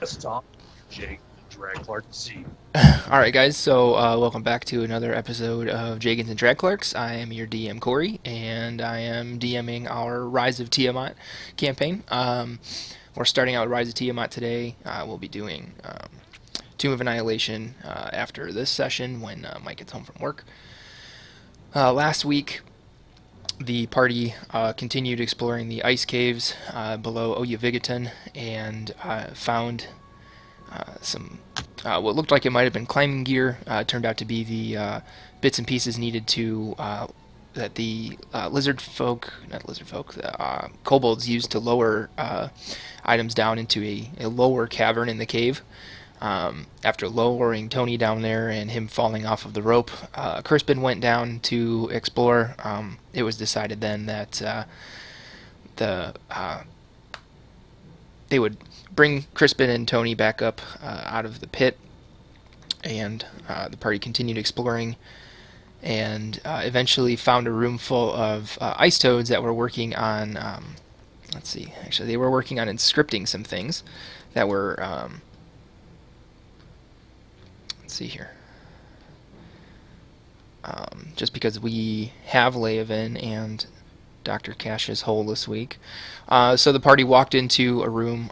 Stop, Jake, Dragclark Z. Alright, guys, so welcome back to another episode of Jaygeons and Dragclarks. I am your DM, Corey, and I am DMing our Rise of Tiamat campaign. We're starting out Rise of Tiamat today. We'll be doing Tomb of Annihilation after this session when Mike gets home from work. Last week, the party continued exploring the ice caves below Oyavigaton and found some what looked like it might have been climbing gear. Turned out to be the bits and pieces needed to that the the kobolds used to lower items down into a lower cavern in the cave. After lowering Tony down there and him falling off of the rope, Crispin went down to explore. It was decided then that they would bring Crispin and Tony back up out of the pit, and the party continued exploring and eventually found a room full of ice toads that were working on, let's see, actually, they were working on inscripting some things that were, let's see here. Just because we have Leovan and Dr. Cash is whole this week. So the party walked into a room,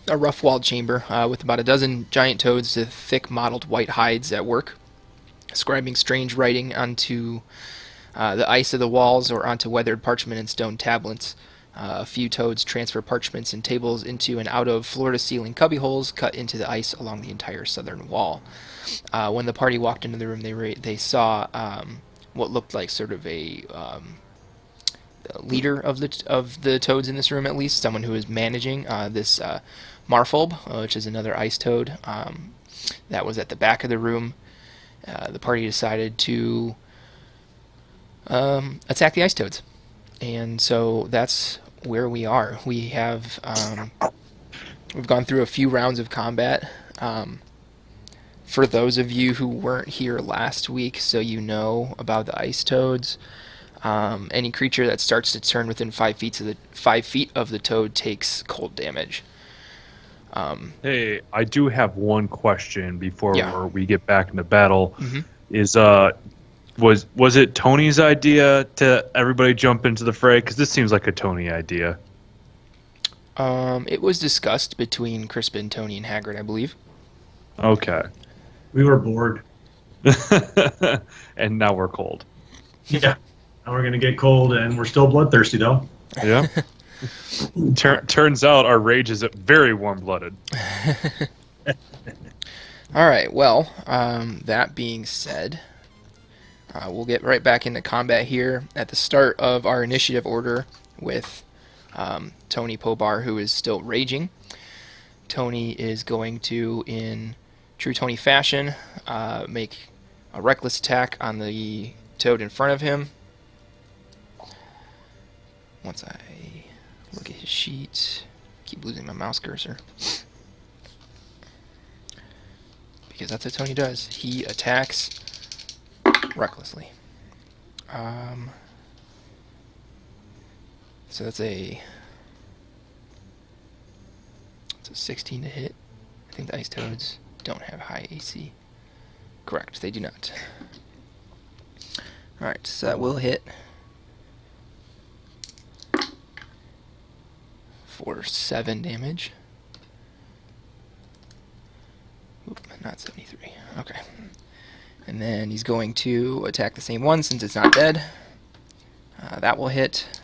a rough-walled chamber with about a dozen giant toads with thick mottled white hides at work, scribing strange writing onto the ice of the walls or onto weathered parchment and stone tablets. A few toads transfer parchments and tables into and out of floor-to-ceiling cubbyholes cut into the ice along the entire southern wall. When the party walked into the room, they saw what looked like sort of a leader of the toads in this room, at least someone who is managing this Marfob, which is another ice toad that was at the back of the room. The party decided to attack the ice toads, and so that's where we are. We've gone through a few rounds of combat. For those of you who weren't here last week, so you know about the ice toads, any creature that starts to turn within 5 feet of the toad takes cold damage. Hey, I do have one question Yeah. before we get back into battle. hmm Is was it Tony's idea to everybody jump into the fray? Because this seems like a Tony idea. It was discussed between Crispin, Tony, and Hagrid, I believe. Okay. We were bored. And now we're cold. Yeah. Now we're gonna get cold, and we're still bloodthirsty, though. Yeah. Turns out our rage is very warm-blooded. All right. Well, that being said, we'll get right back into combat here at the start of our initiative order with Tony Pobar, who is still raging. Tony is going to, in true Tony fashion, make a reckless attack on the toad in front of him. Once I look at his sheet, keep losing my mouse cursor. Because that's what Tony does. He attacks recklessly. So it's a 16 to hit. I think the ice toads don't have high AC. Correct, they do not. Alright, so that will hit for 7 damage. Oop, not 73. Okay. And then he's going to attack the same one since it's not dead. That will hit.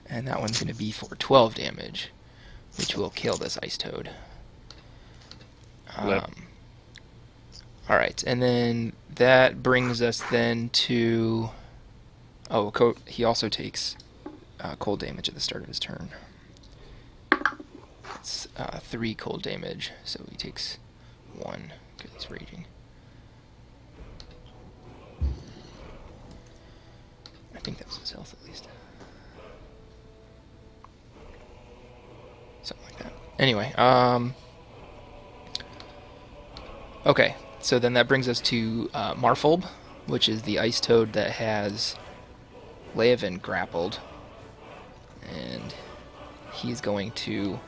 And that one's going to be for 12 damage, which will kill this ice toad. Alright, and then that brings us then to... Oh, he also takes cold damage at the start of his turn. It's 3 cold damage, so he takes 1 because he's raging. I think that was his health at least. Something like that. Anyway, okay, so then that brings us to Marfob, which is the ice toad that has Leovan grappled. And he's going to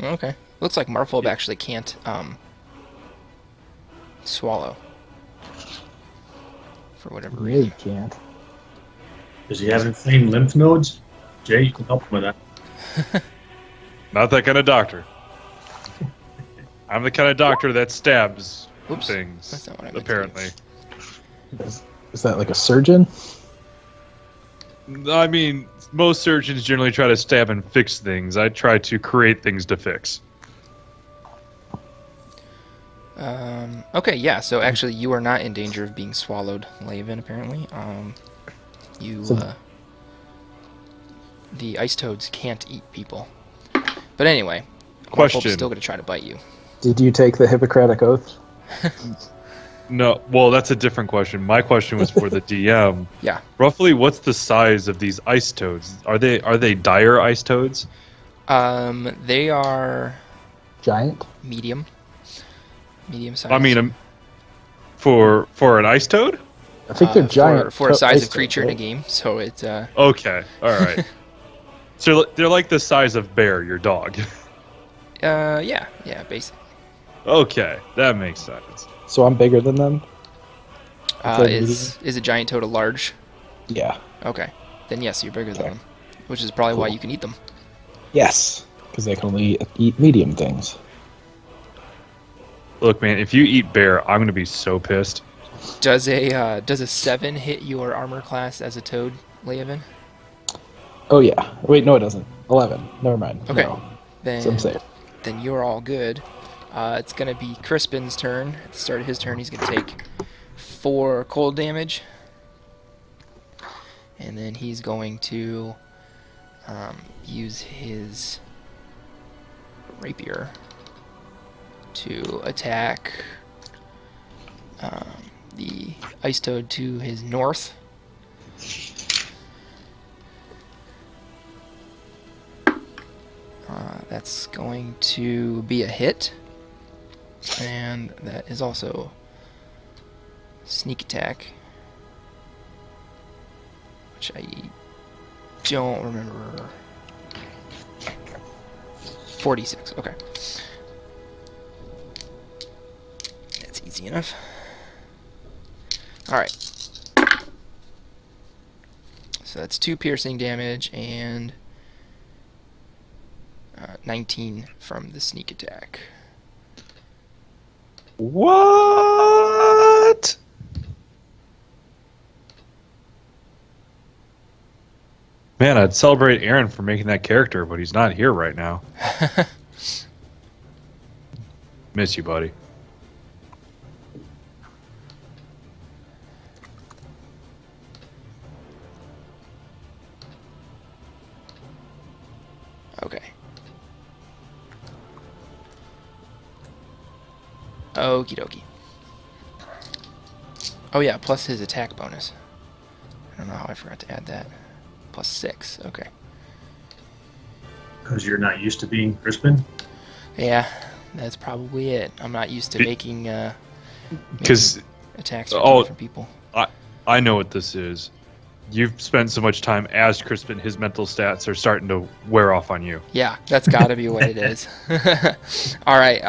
Okay. Looks like Marphobe actually can't swallow. For whatever reason. Really can't. Does he have inflamed lymph nodes? Jay, you can help him with that. Not that kind of doctor. I'm the kind of doctor that stabs Oops. things, That's not what I meant to apparently. Is that like a surgeon? I mean, most surgeons generally try to stab and fix things. I try to create things to fix. Okay, yeah, so actually you are not in danger of being swallowed, Laven, apparently. The ice toads can't eat people. But anyway, Question. Marphobe's still going to try to bite you. Did you take the Hippocratic Oath? No, well, that's a different question. My question was for the DM. Yeah. Roughly, what's the size of these ice toads? Are they dire ice toads? They are Giant? medium size. I mean, for an ice toad? I think they're giant. For a size ice of creature toads, in a game, so it's Okay, all right. So they're like the size of Bear, your dog. yeah, basically. Okay, that makes sense. So I'm bigger than them? that Is a giant toad a large? Yeah. Okay, then yes, you're bigger than them, which is probably why you can eat them. Yes, because they can only eat medium things. Look, man, if you eat Bear, I'm gonna be so pissed. Does a 7 hit your armor class as a toad, Leovan? Oh yeah. Wait, no, it doesn't. 11. Never mind. Okay. No. Then So I'm safe. Then you're all good. It's gonna be Crispin's turn. At the start of his turn, he's gonna take 4 cold damage, and then he's going to use his rapier to attack the ice toad to his north. That's going to be a hit, and that is also sneak attack, which I don't remember. 46, okay. That's easy enough. Alright. So that's 2 piercing damage and 19 from the sneak attack. What? Man, I'd celebrate Aaron for making that character, but he's not here right now. Miss you, buddy. Okay. Okie dokie. Oh yeah, plus his attack bonus. I don't know how I forgot to add that. Plus 6, okay. Because you're not used to being Crispin? Yeah, that's probably it. I'm not used to making Because attacks for 2 different people. I know what this is. You've spent so much time as Crispin, his mental stats are starting to wear off on you. Yeah, that's gotta be what it is. Alright,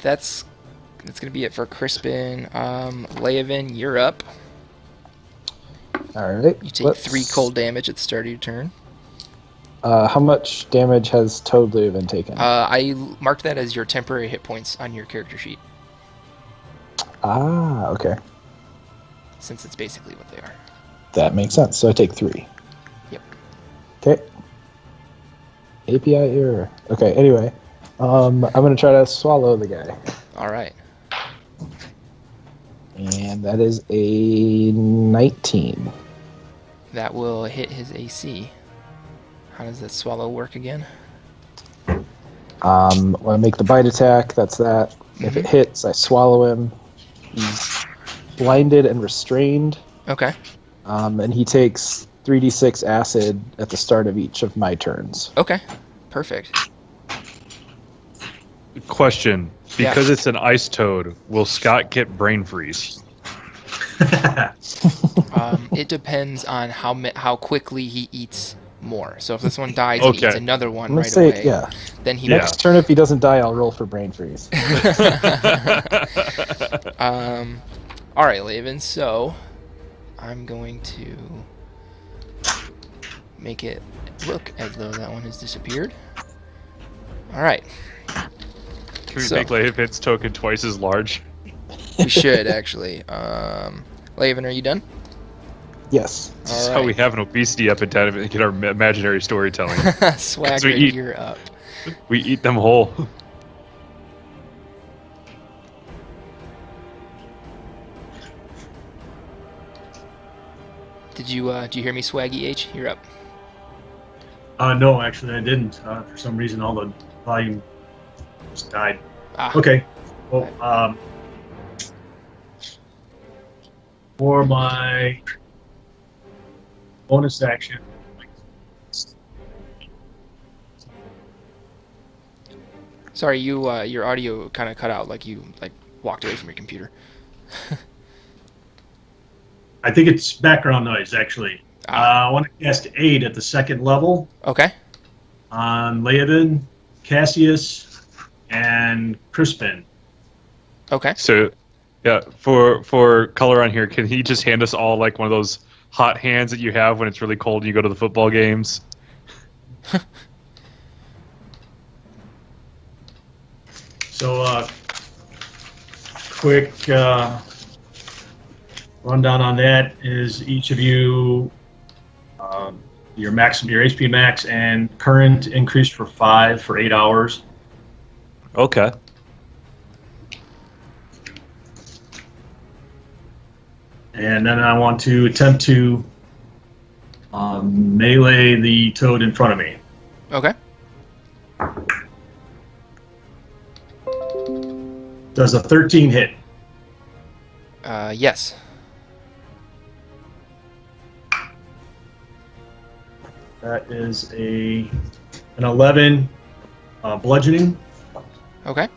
that's gonna be it for Crispin. Leovan, you're up. Alright. You take 3 cold damage at the start of your turn. How much damage has Toadloo been taken? I marked that as your temporary hit points on your character sheet, Okay. since it's basically what they are. That makes sense. So I take 3. Yep. Okay. API error. Okay, anyway. I'm going to try to swallow the guy. Alright. And that is a 19. That will hit his AC. How does that swallow work again? When I make the bite attack, that's that. If it hits, I swallow him. He's blinded and restrained. Okay. And he takes 3d6 acid at the start of each of my turns. Okay. Perfect. Question. Yeah. Because it's an ice toad, will Scott get brain freeze? It depends on how quickly he eats more. So if this one dies and Okay. eats another one I'm gonna right say, away, yeah. then he Yeah. Next turn, if he doesn't die, I'll roll for brain freeze. All right, Laven. So I'm going to make it look as though that one has disappeared. All right. Can we So- make Laven's token twice as large? We should actually. Laven, are you done? Yes. This is All how right. we have an obesity epidemic and get our imaginary storytelling. Swagger, eat. you're up. We eat them whole. Did you hear me, Swaggy H? You're up. No, actually, I didn't. For some reason, all the volume just died. Ah, Okay. Well, for my bonus action, sorry, your audio kind of cut out, like you walked away from your computer. I think it's background noise, actually. I want to cast Aid at the second level Okay. on Leoden, Cassius, and Crispin. Okay. So, yeah, for color on here, can he just hand us all like one of those hot hands that you have when it's really cold and you go to the football games? So, quick rundown on that is each of you, your HP max and current increased for 5 for 8 hours. Okay. And then I want to attempt to melee the toad in front of me. Okay. Does a 13 hit? Yes. That is an 11 bludgeoning. Okay.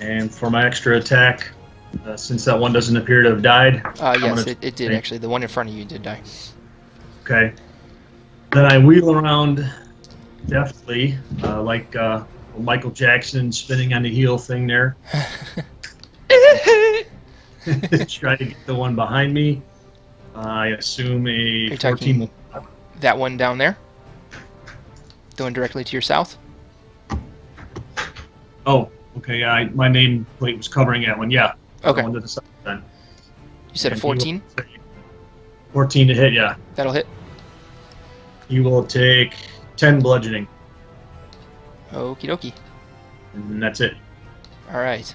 And for my extra attack, since that one doesn't appear to have died. I'm Yes, gonna- it did actually. The one in front of you did die. Okay. Then I wheel around deftly, like Michael Jackson spinning on the heel thing there. Try to get the one behind me. I assume a You're 14. That one down there? The one directly to your south? Oh, okay. Yeah, my name plate was covering that one. Yeah. Okay. The one to the side then. You said a And he will 14? take 14 to hit, yeah. That'll hit. You will take 10 bludgeoning, Okie dokie. and that's it. All right.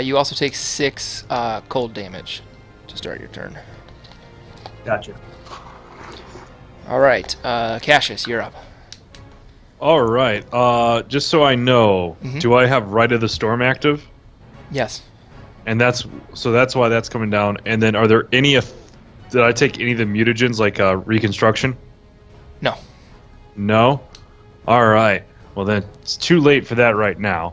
You also take 6 cold damage to start your turn. Gotcha. All right. Cassius, you're up. All right. Just so I know, Mhm. do I have Rite of the Storm active? Yes. And that's why that's coming down. And then, are there any? Did I take any of the mutagens like reconstruction? No. No. All right. Well, then it's too late for that right now.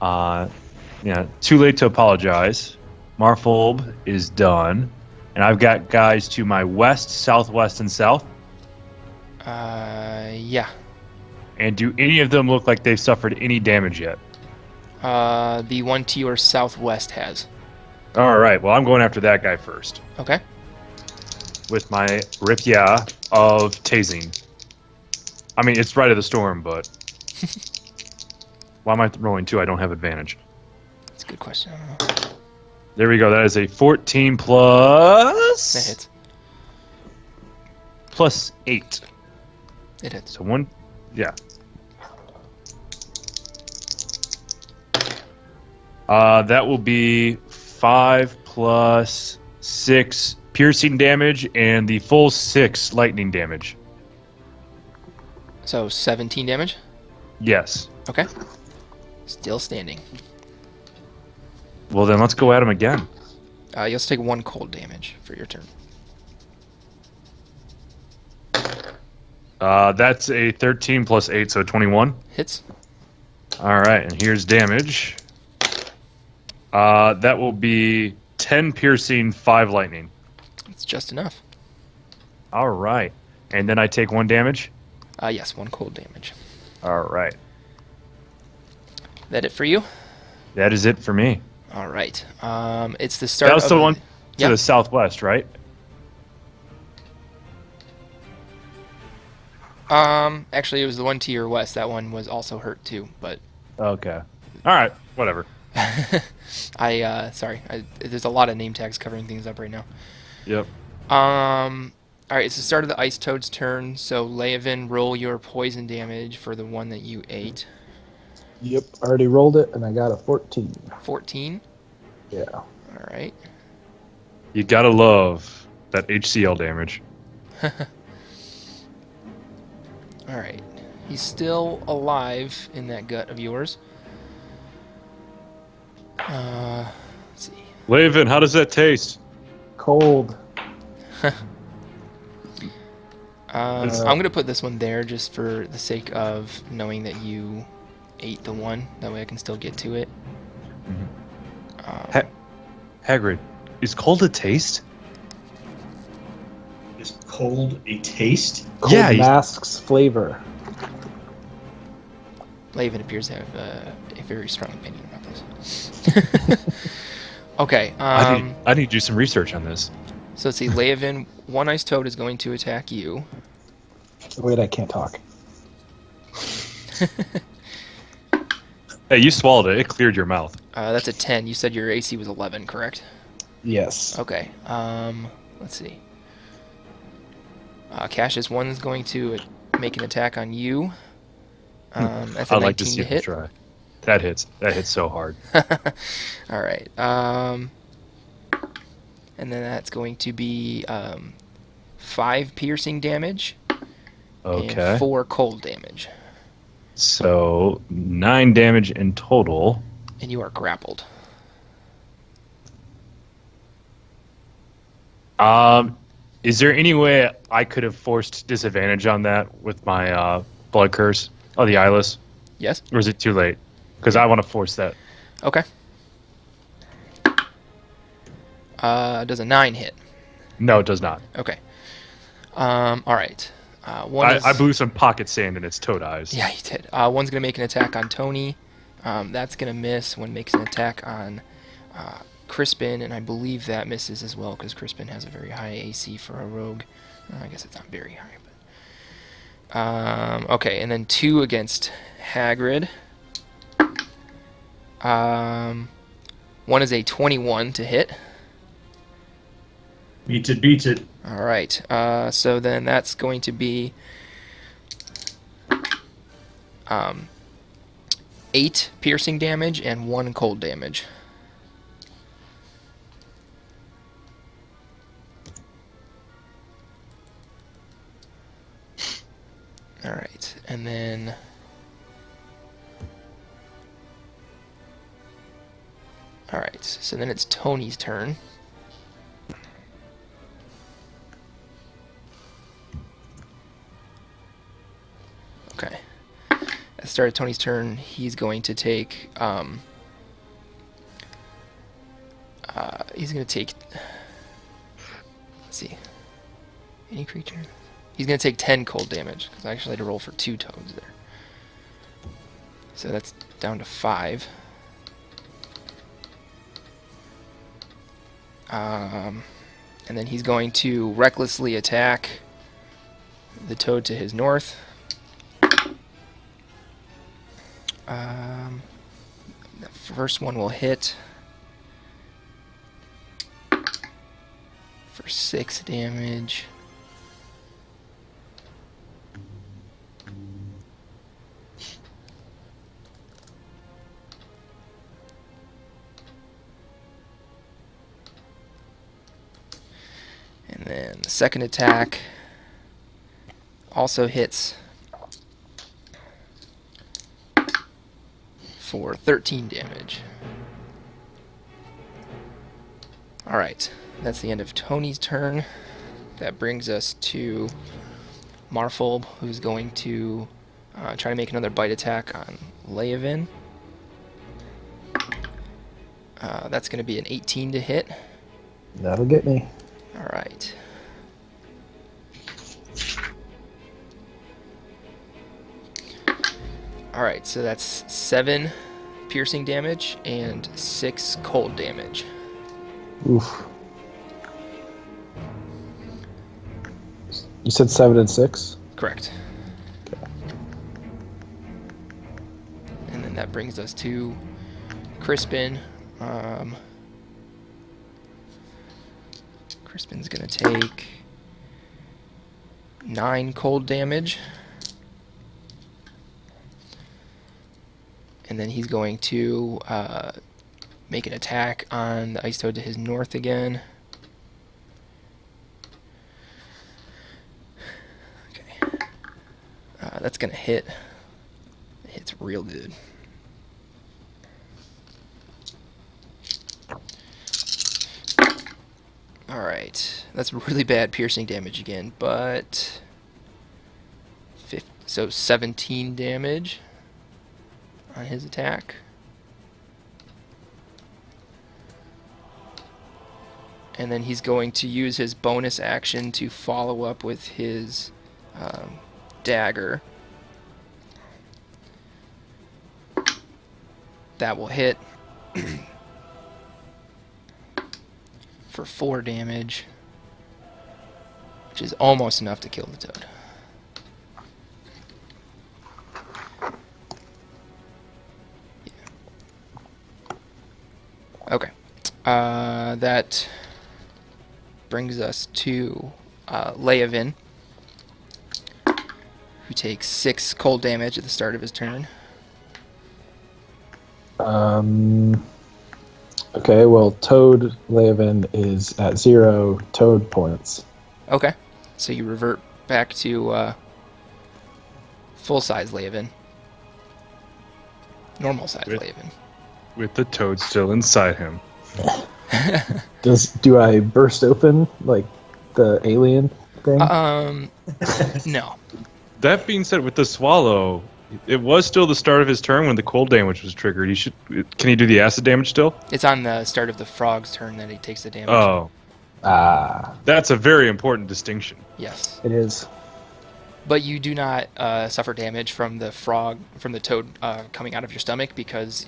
Yeah, too late to apologize. Marfolb is done, and I've got guys to my west, southwest, and south. Yeah. And do any of them look like they've suffered any damage yet? The one to your southwest has. All right. Well, I'm going after that guy first Okay. with my Ripia of tasing. I mean, it's Rite of the Storm, but why am I rolling 2? I don't have advantage. That's a good question. I don't know. There we go. That is a 14 plus That hits. plus 8. It hits. So 1, yeah. That will be 5 plus 6 piercing damage and the full 6 lightning damage. So 17 damage? Yes. Okay. Still standing. Well, then let's go at him again. You also take 1 cold damage for your turn. That's a 13 plus 8, so 21. Hits. All right, and here's damage. That will be 10 piercing, 5 lightning. It's just enough. All right. And then I take 1 damage? Yes, 1 cold damage. All right. That it for you? That is it for me. All right. It's the start That was of the one to Yep. the southwest, right? Actually, it was the one to your west. That one was also hurt too, but Okay. All right. Whatever. sorry. There's a lot of name tags covering things up right now. Yep. All right, it's the start of the Ice Toad's turn. So Leovan, roll your poison damage for the one that you ate. Yep, already rolled it, and I got a 14. 14. Yeah. All right. You gotta love that HCL damage. All right. He's still alive in that gut of yours. Let's see. Laven, how does that taste? Cold. I'm going to put this one there just for the sake of knowing that you ate the one. That way I can still get to it. Hagrid, is cold a taste? Is cold a taste? Cold Yeah, masks flavor. Laven appears to have a very strong opinion about this. Okay. I need to do some research on this. So let's see. Leovan, one Ice Toad is going to attack you. Wait, I can't talk. Hey, you swallowed it. It cleared your mouth. That's a 10. You said your AC was 11, correct? Yes. Okay. Let's see. Cassius, one is going to make an attack on you. That's a I'd 19 like to see to him hit. try. That hits. That hits so hard. All right. And then that's going to be 5 piercing damage Okay. and 4 cold damage. So 9 damage in total. And you are grappled. Is there any way I could have forced disadvantage on that with my blood curse? Oh, the eyeless? Yes? Or is it too late? Because I want to force that. Okay. Does a 9 hit? No, it does not. Okay. All right. One is... I blew some pocket sand in its toad eyes. Yeah, you did. One's going to make an attack on Tony. That's going to miss. One makes an attack on Crispin, and I believe that misses as well because Crispin has a very high AC for a rogue. I guess it's not very high. But okay, and then 2 against Hagrid. One is a 21 to hit. Beats it. All right. So then that's going to be 8 piercing damage and 1 cold damage. All right, and then all right. So then it's Tony's turn. Okay. At the start of Tony's turn, he's going to take let's see. Any creature? He's going to take 10 cold damage because I actually had to roll for 2 toads there. So that's down to 5. And then he's going to recklessly attack the toad to his north. The first one will hit for 6 damage. And then the second attack also hits for 13 damage. Alright, that's the end of Tony's turn. That brings us to Marfolb, who's going to try to make another bite attack on Leovan. That's going to be an 18 to hit. That'll get me. Alright. All right, so that's 7 piercing damage and 6 cold damage. Oof. You said 7 and 6? Correct. And then that brings us to Crispin. Crispin's going to take 9 cold damage. And then he's going to make an attack on the ice toad to his north again. Okay. That's going to hit. It hits real good. Alright. That's really bad piercing damage again, but... So 17 damage on his attack. And then he's going to use his bonus action to follow up with his dagger. That will hit for 4 damage, which is almost enough to kill the toad. Okay. That brings us to Leovin, who takes 6 cold damage at the start of his turn. Okay, well, Toad Leovin is at 0 Toad points. Okay. So you revert back to full-size Leovin. Normal-size Leovin. With the toad still inside him. Do I burst open like the alien thing? No. That being said, with the swallow, it was still the start of his turn when the cold damage was triggered. Can he do the acid damage still? It's on the start of the frog's turn that he takes the damage. Oh. That's a very important distinction. Yes. It is. But you do not suffer damage from the toad coming out of your stomach because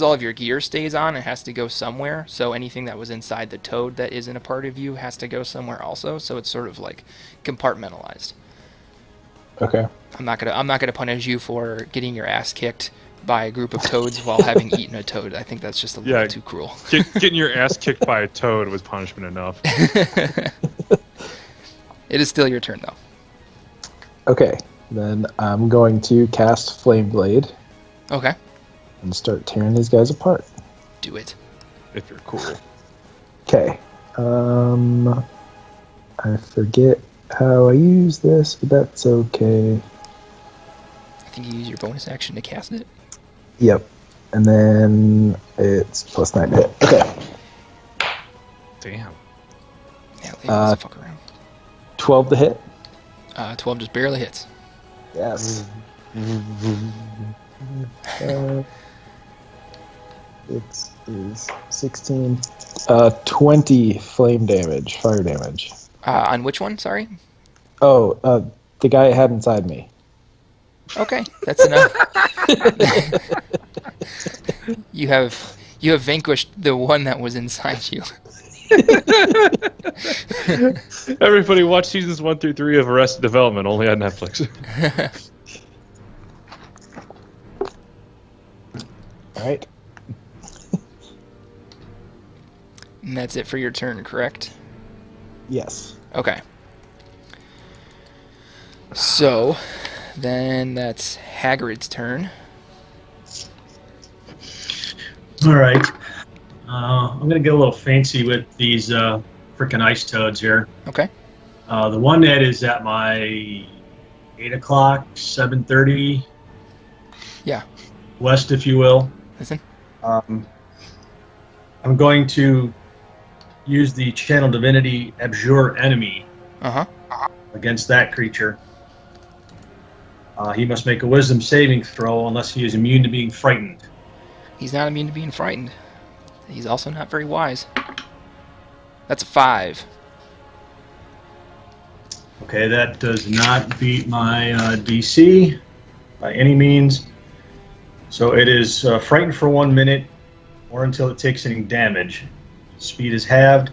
all of your gear stays on. It has to go somewhere. So anything that was inside the toad that isn't a part of you has to go somewhere also. So it's sort of like compartmentalized. Okay. I'm not gonna punish you for getting your ass kicked by a group of toads while having eaten a toad. I think that's just a little too cruel. Getting your ass kicked by a toad was punishment enough. It is still your turn, though. Okay, then I'm going to cast Flame Blade. Okay. And start tearing these guys apart. Do it. If you're cool. Okay. I forget how I use this, but that's okay. I think you use your bonus action to cast it. Yep. And then it's +9 to hit. Okay. Damn. Yeah, fuck around. 12 to hit. 12 just barely hits. Yes. It is 16. 20 flame damage, fire damage. On which one? Sorry. Oh, the guy it had inside me. Okay, that's enough. You have vanquished the one that was inside you. Everybody watch seasons 1 through 3 of Arrested Development, only on Netflix. All right. And that's it for your turn, correct? Yes. Okay. So, then that's Hagrid's turn. All right. I'm going to get a little fancy with these frickin' ice toads here. Okay. The one that is at my 8 o'clock, 7:30. Yeah. West, if you will. Listen. I'm going to use the Channel Divinity Abjure Enemy against that creature. He must make a Wisdom saving throw unless he is immune to being frightened. He's not immune to being frightened. He's also not very wise. That's a 5. Okay, that does not beat my DC. by any means. So it is frightened for 1 minute or until it takes any damage. Speed is halved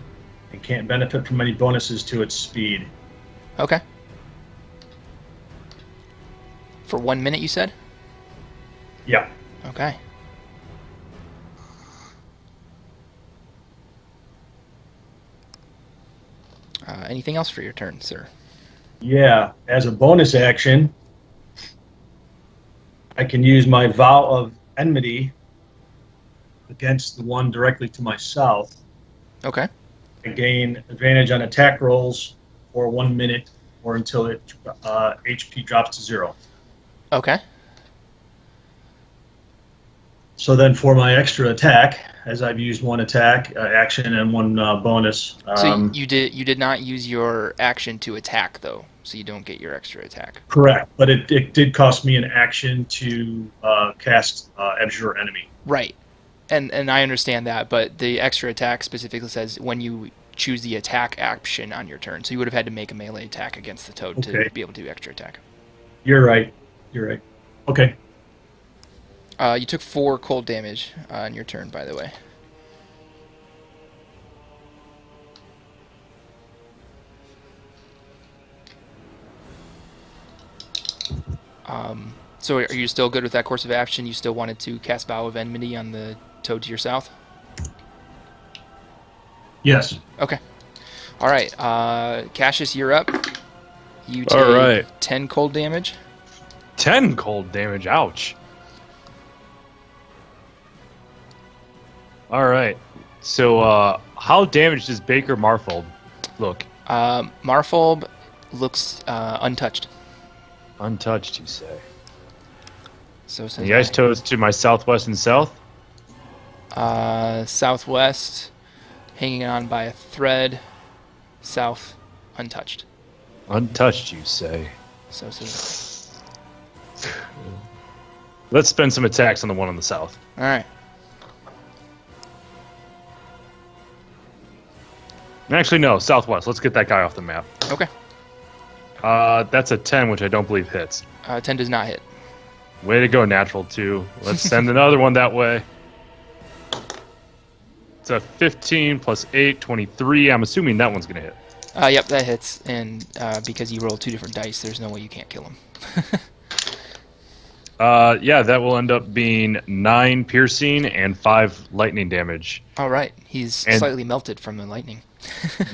and can't benefit from any bonuses to its speed. Okay. For 1 minute, you said? Yeah. Okay. Anything else for your turn, sir? Yeah. As a bonus action, I can use my Vow of Enmity against the one directly to my south. Okay. I gain advantage on attack rolls for 1 minute or until it HP drops to 0. Okay. So then for my extra attack, as I've used one attack action and one bonus. So you did not use your action to attack, though, so you don't get your extra attack. Correct, but it did cost me an action to cast Abjure Enemy. Right. And I understand that, but the extra attack specifically says when you choose the attack action on your turn. So you would have had to make a melee attack against the toad to be able to do extra attack. You're right. Okay. You took 4 cold damage on your turn, by the way. So are you still good with that course of action? You still wanted to cast Vow of Enmity on the toad to your south? Yes. Okay. All right. Cassius, you're up. You take 10 cold damage. 10 cold damage. Ouch. All right. So, how damaged does Baker Marfold look? Marfold looks untouched. Untouched, you say? So And the ice toads to my southwest and south? Southwest, hanging on by a thread. South, untouched. Untouched, you say? So. Let's spend some attacks on the one on the south. All right. Actually, no, southwest. Let's get that guy off the map. Okay. That's a 10, which I don't believe hits. 10 does not hit. Way to go, natural 2. Let's send another one that way. It's a 15 plus 8, 23. I'm assuming that one's going to hit. Yep, that hits. And because you rolled 2 different dice, there's no way you can't kill him. Yeah, that will end up being 9 piercing and 5 lightning damage. All right. He's slightly melted from the lightning.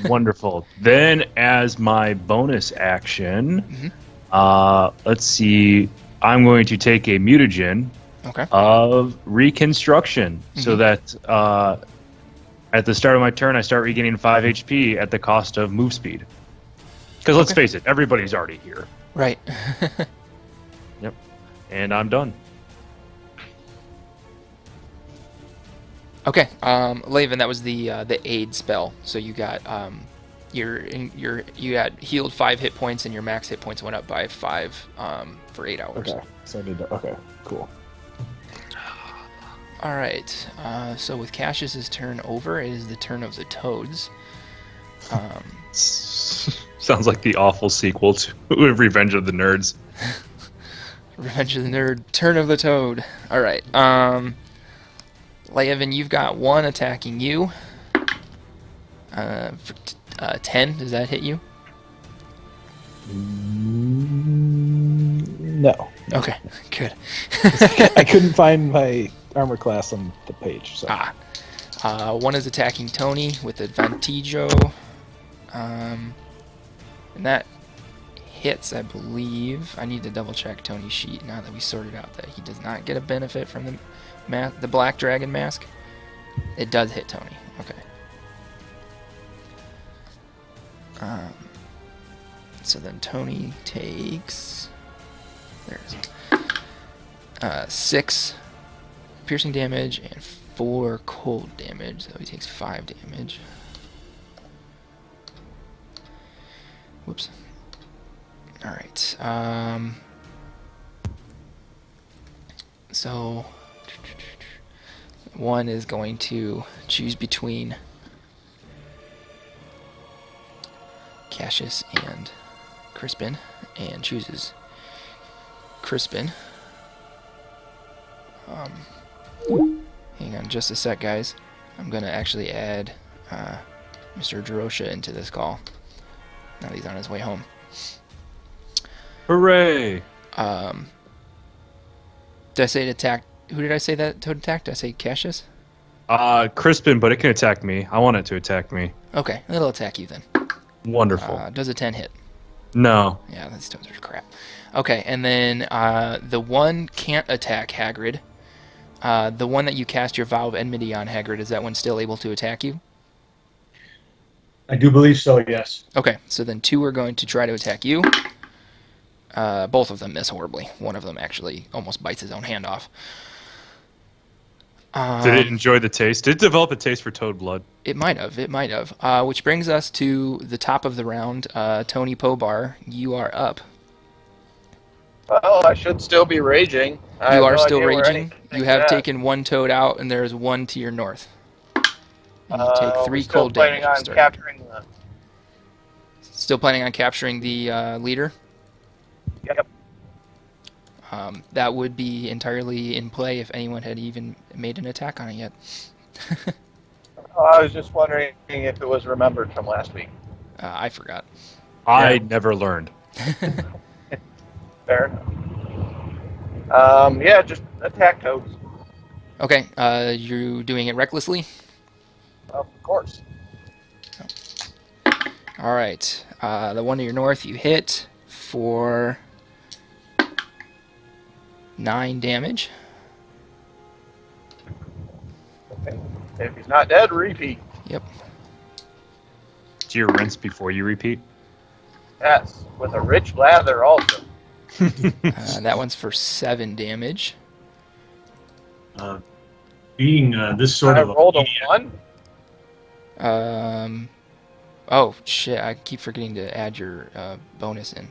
Wonderful. Then, as my bonus action, let's see. I'm going to take a mutagen of reconstruction, so that at the start of my turn, I start regaining 5 HP at the cost of move speed. Because let's face it, everybody's already here. Right. Yep. And I'm done. Okay, Laven, that was the aid spell. So you got you got healed 5 hit points, and your max hit points went up by 5 for 8 hours. Okay, so I need to. Okay, cool. All right. So with Cassius's turn over, it is the turn of the toads. Sounds like the awful sequel to Revenge of the Nerds. Revenge of the Nerd, turn of the toad. All right. Laven, you've got 1 attacking you. For 10, does that hit you? No. Okay, good. I couldn't find my armor class on the page. So. 1 is attacking Tony with Advantaggio. And that hits, I believe. I need to double check Tony's sheet now that we sorted out that he does not get a benefit from the Black Dragon Mask. It does hit Tony. Okay. So then Tony takes 6 piercing damage and 4 cold damage, so he takes 5 damage. Whoops. All right. So 1 is going to choose between Cassius and Crispin, and chooses Crispin. Hang on just a sec, guys. I'm going to actually add Mr. Drosha into this call. Now that he's on his way home. Hooray! Did I say to attack? Who did I say that to attack? Did I say Cassius? Crispin, but it can attack me. I want it to attack me. Okay, it'll attack you then. Wonderful. Does a 10 hit? No. Yeah, those stones are crap. Okay, and then the one can't attack Hagrid. The one that you cast your Vow of Enmity on, Hagrid, is that one still able to attack you? I do believe so, yes. Okay, so then 2 are going to try to attack you. Both of them miss horribly. One of them actually almost bites his own hand off. Did it enjoy the taste? Did it develop a taste for toad blood? It might have. Which brings us to the top of the round. Tony Pobar, you are up. Well, I should still be raging. You are still raging. You have taken 1 toad out, and there is 1 to your north. And you take 3 cold damage. Still planning on capturing the leader? Yep. That would be entirely in play if anyone had even made an attack on it yet. I was just wondering if it was remembered from last week. I forgot. I never learned. Fair enough. Yeah, just attack toads. Okay, you doing it recklessly? Of course. All right, the one to your north you hit for 9 damage. Okay. If he's not dead, repeat. Yep. Do you rinse before you repeat? Yes, with a rich lather also. That one's for 7 damage. Being this sort I of rolled a 1. Oh shit! I keep forgetting to add your bonus in.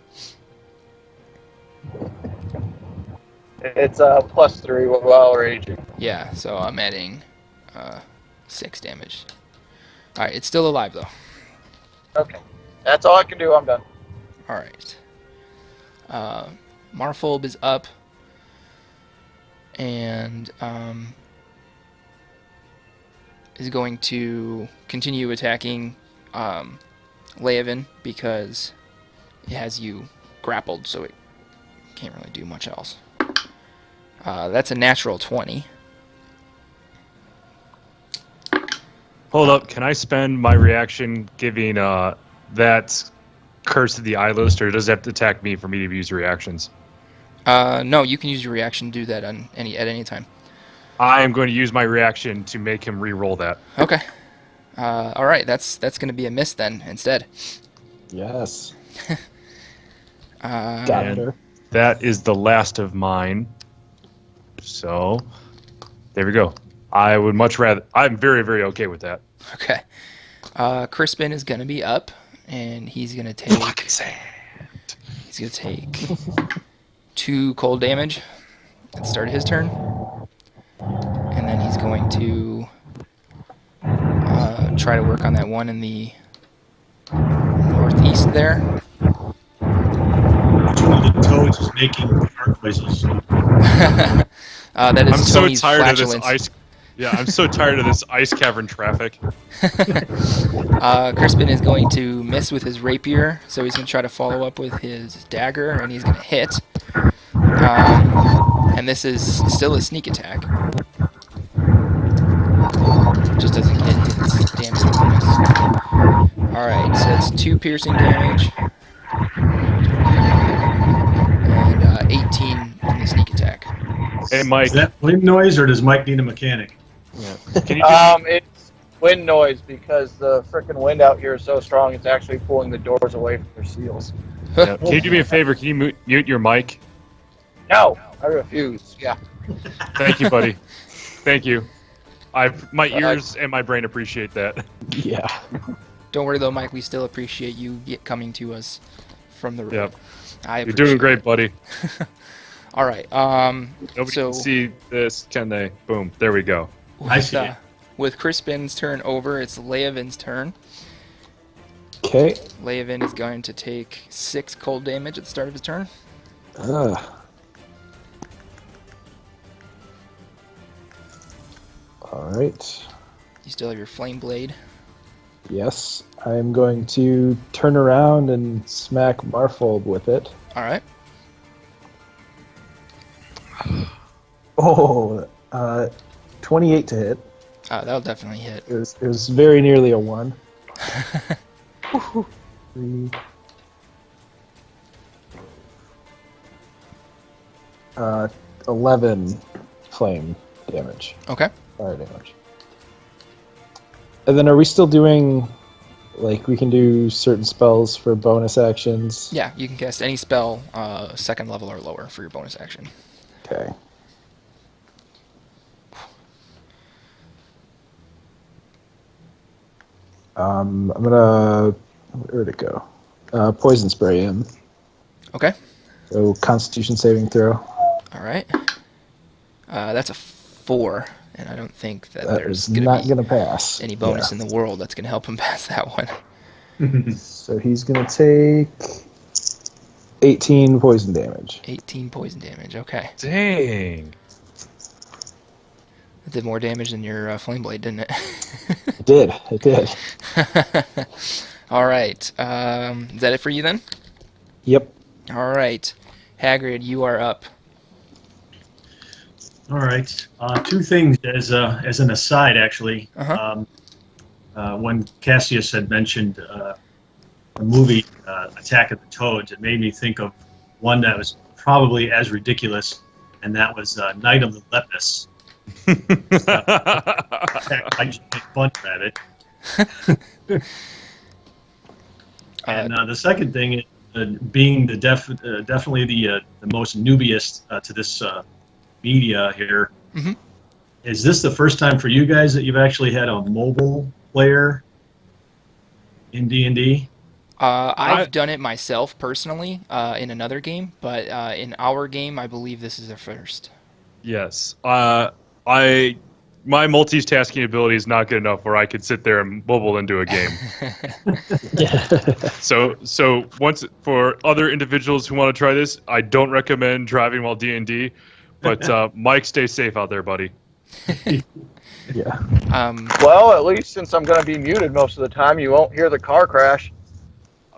It's +3 while raging. Yeah, so I'm adding 6 damage. All right, it's still alive though. Okay, that's all I can do. I'm done. All right. Marfolb is up, and is going to continue attacking Leovan because it has you grappled, so it can't really do much else. That's a natural 20. Hold up. Can I spend my reaction giving that Curse of the Eyelist, or does it have to attack me for me to use reactions? No, you can use your reaction to do that at any time. I am going to use my reaction to make him re-roll that. Okay. All right, that's going to be a miss then instead. Yes. And Got her. that is the last of mine. So, there we go. I would much rather... I'm very, very okay with that. Okay. Crispin is going to be up, and he's going to take... Fucking sand. He's going to take 2 cold damage at the start of his turn. And then he's going to try to work on that one in the northeast there. Which one of the toads is making fart noises? That is I'm so Tony's tired flatulence. of this ice... Yeah, I'm so tired of this ice cavern traffic. Crispin is going to miss with his rapier, so he's going to try to follow up with his dagger, and he's going to hit. And this is still a sneak attack. Just doesn't get his damage bonus. Alright, so it's 2 piercing damage. And 18 on the sneak attack. Hey, Mike. Is that wind noise, or does Mike need a mechanic? Yeah. Can you do It's wind noise because the frickin' wind out here is so strong it's actually pulling the doors away from their seals. Yeah. Can you do me a favor? Can you mute your mic? No, I refuse. Yeah. Thank you, buddy. Thank you. My ears and my brain appreciate that. Yeah. Don't worry though, Mike, we still appreciate you coming to us from the road. Yep. I You're doing great, buddy. Alright, Nobody so can see this, can they? Boom. There we go. I see it. With Crispin's turn over, it's Leovin's turn. Okay. Leovin is going to take 6 cold damage at the start of his turn. All right. You still have your flame blade. Yes, I am going to turn around and smack Marfold with it. All right. Oh, 28 to hit. That'll definitely hit. It was very nearly a 1. 3. 11 flame damage. Okay. Fire damage. And then are we still doing, like, we can do certain spells for bonus actions? Yeah, you can cast any spell 2nd level or lower for your bonus action. Okay. I'm gonna... Where'd it go? Poison spray him. Okay. So Constitution saving throw. All right. That's a 4, and I don't think that That there's is not be gonna pass. any bonus in the world that's gonna help him pass that one. So he's gonna take 18 poison damage. 18 poison damage. Okay. Dang. It did more damage than your flame blade, didn't it? It did. It did. All right. Is that it for you then? Yep. All right. Hagrid, you are up. All right. Two things as an aside, actually. Uh-huh. When Cassius had mentioned the movie Attack of the Toads, it made me think of one that was probably as ridiculous, and that was Night of the Lepus. Attacked by giant bunny rabbit. And the second thing is being definitely the most newbiest to this media here. Mm-hmm. Is this the first time for you guys that you've actually had a mobile player in D&D? I've done it myself personally in another game, but in our game, I believe this is the first. Yes. My multitasking ability is not good enough where I could sit there and mobile into a game. So once for other individuals who want to try this, I don't recommend driving while D&D. But Mike, stay safe out there, buddy. Yeah. Well, at least since I'm going to be muted most of the time, you won't hear the car crash.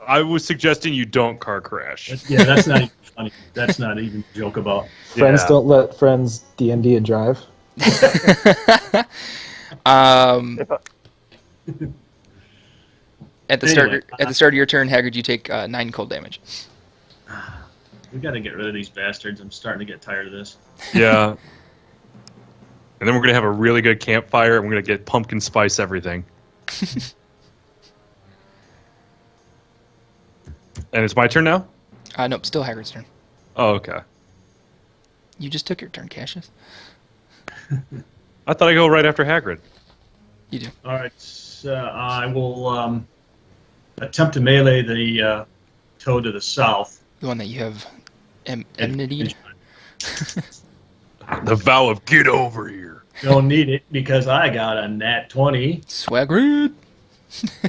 I was suggesting you don't car crash. Yeah, that's not even funny. That's not even a joke about. Friends Yeah. don't let friends D&D and drive. At the start of your turn, Haggard, you take 9 cold damage. We got to get rid of these bastards. I'm starting to get tired of this. Yeah. And then we're going to have a really good campfire, and we're going to get pumpkin spice everything. And it's my turn now? Nope, still Haggard's turn. Oh, okay. You just took your turn, Cassius. I thought I'd go right after Hagrid. You do. All right, so I will attempt to melee the toad to the south. The one that you have enmity. The vow of get over here. Don't need it because I got a nat 20. Swagrid.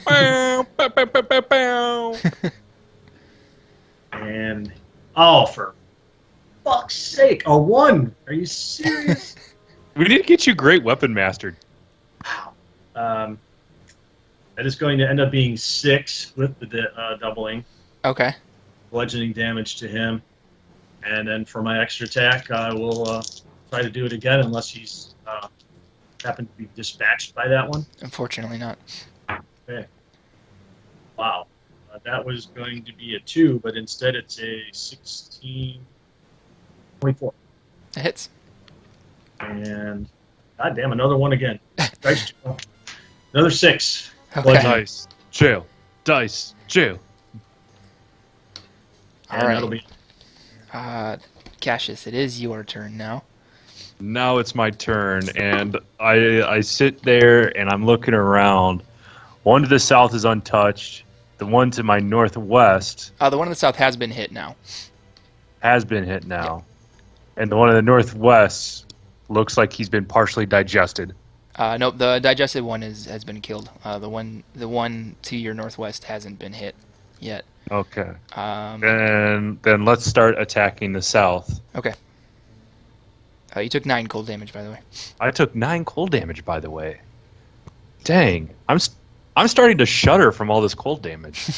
Bow, bow, bow, bow, bow, bow. And, oh, for fuck's sake, a 1. Are you serious? We need to get you great weapon mastered. That is going to end up being 6 with the doubling. Okay. Bludgeoning damage to him. And then for my extra attack, I will try to do it again unless he's happened to be dispatched by that one. Unfortunately not. Okay. Wow. That was going to be a 2, but instead it's a 16, 24. It hits. And, goddamn, another one again. Dice jail. Another 6. Okay. Dice, jail. Dice, jail. And All right. that'll be Cassius, it is your turn now. Now it's my turn, and I sit there and I'm looking around. One to the south is untouched. The one to my northwest The one in the south has been hit now. has been hit now. And the one in the northwest looks like he's been partially digested. Nope, the digested one has been killed. The one to your northwest hasn't been hit yet. Okay. And then let's start attacking the south. Okay. You took 9 cold damage, by the way. I took 9 cold damage, by the way. Dang, I'm starting to shudder from all this cold damage.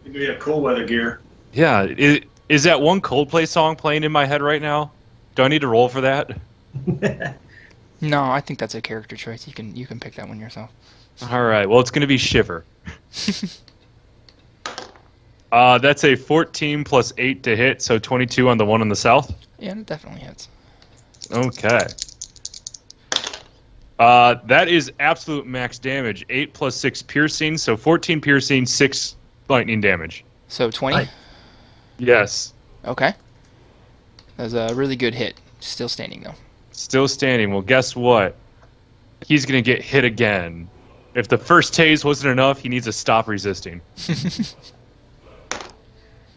We have cold weather gear. Yeah, is that one Coldplay song playing in my head right now? Do I need to roll for that? No, I think that's a character choice. You can pick that one yourself. All right. Well, it's going to be Shiver. That's a 14 plus 8 to hit, so 22 on the one on the south. Yeah, it definitely hits. Okay. That is absolute max damage. 8 plus 6 piercing, so 14 piercing, 6 lightning damage. So 20? Yes. Okay. That was a really good hit. Still standing, though. Still standing. Well, guess what? He's going to get hit again. If the first tase wasn't enough, he needs to stop resisting.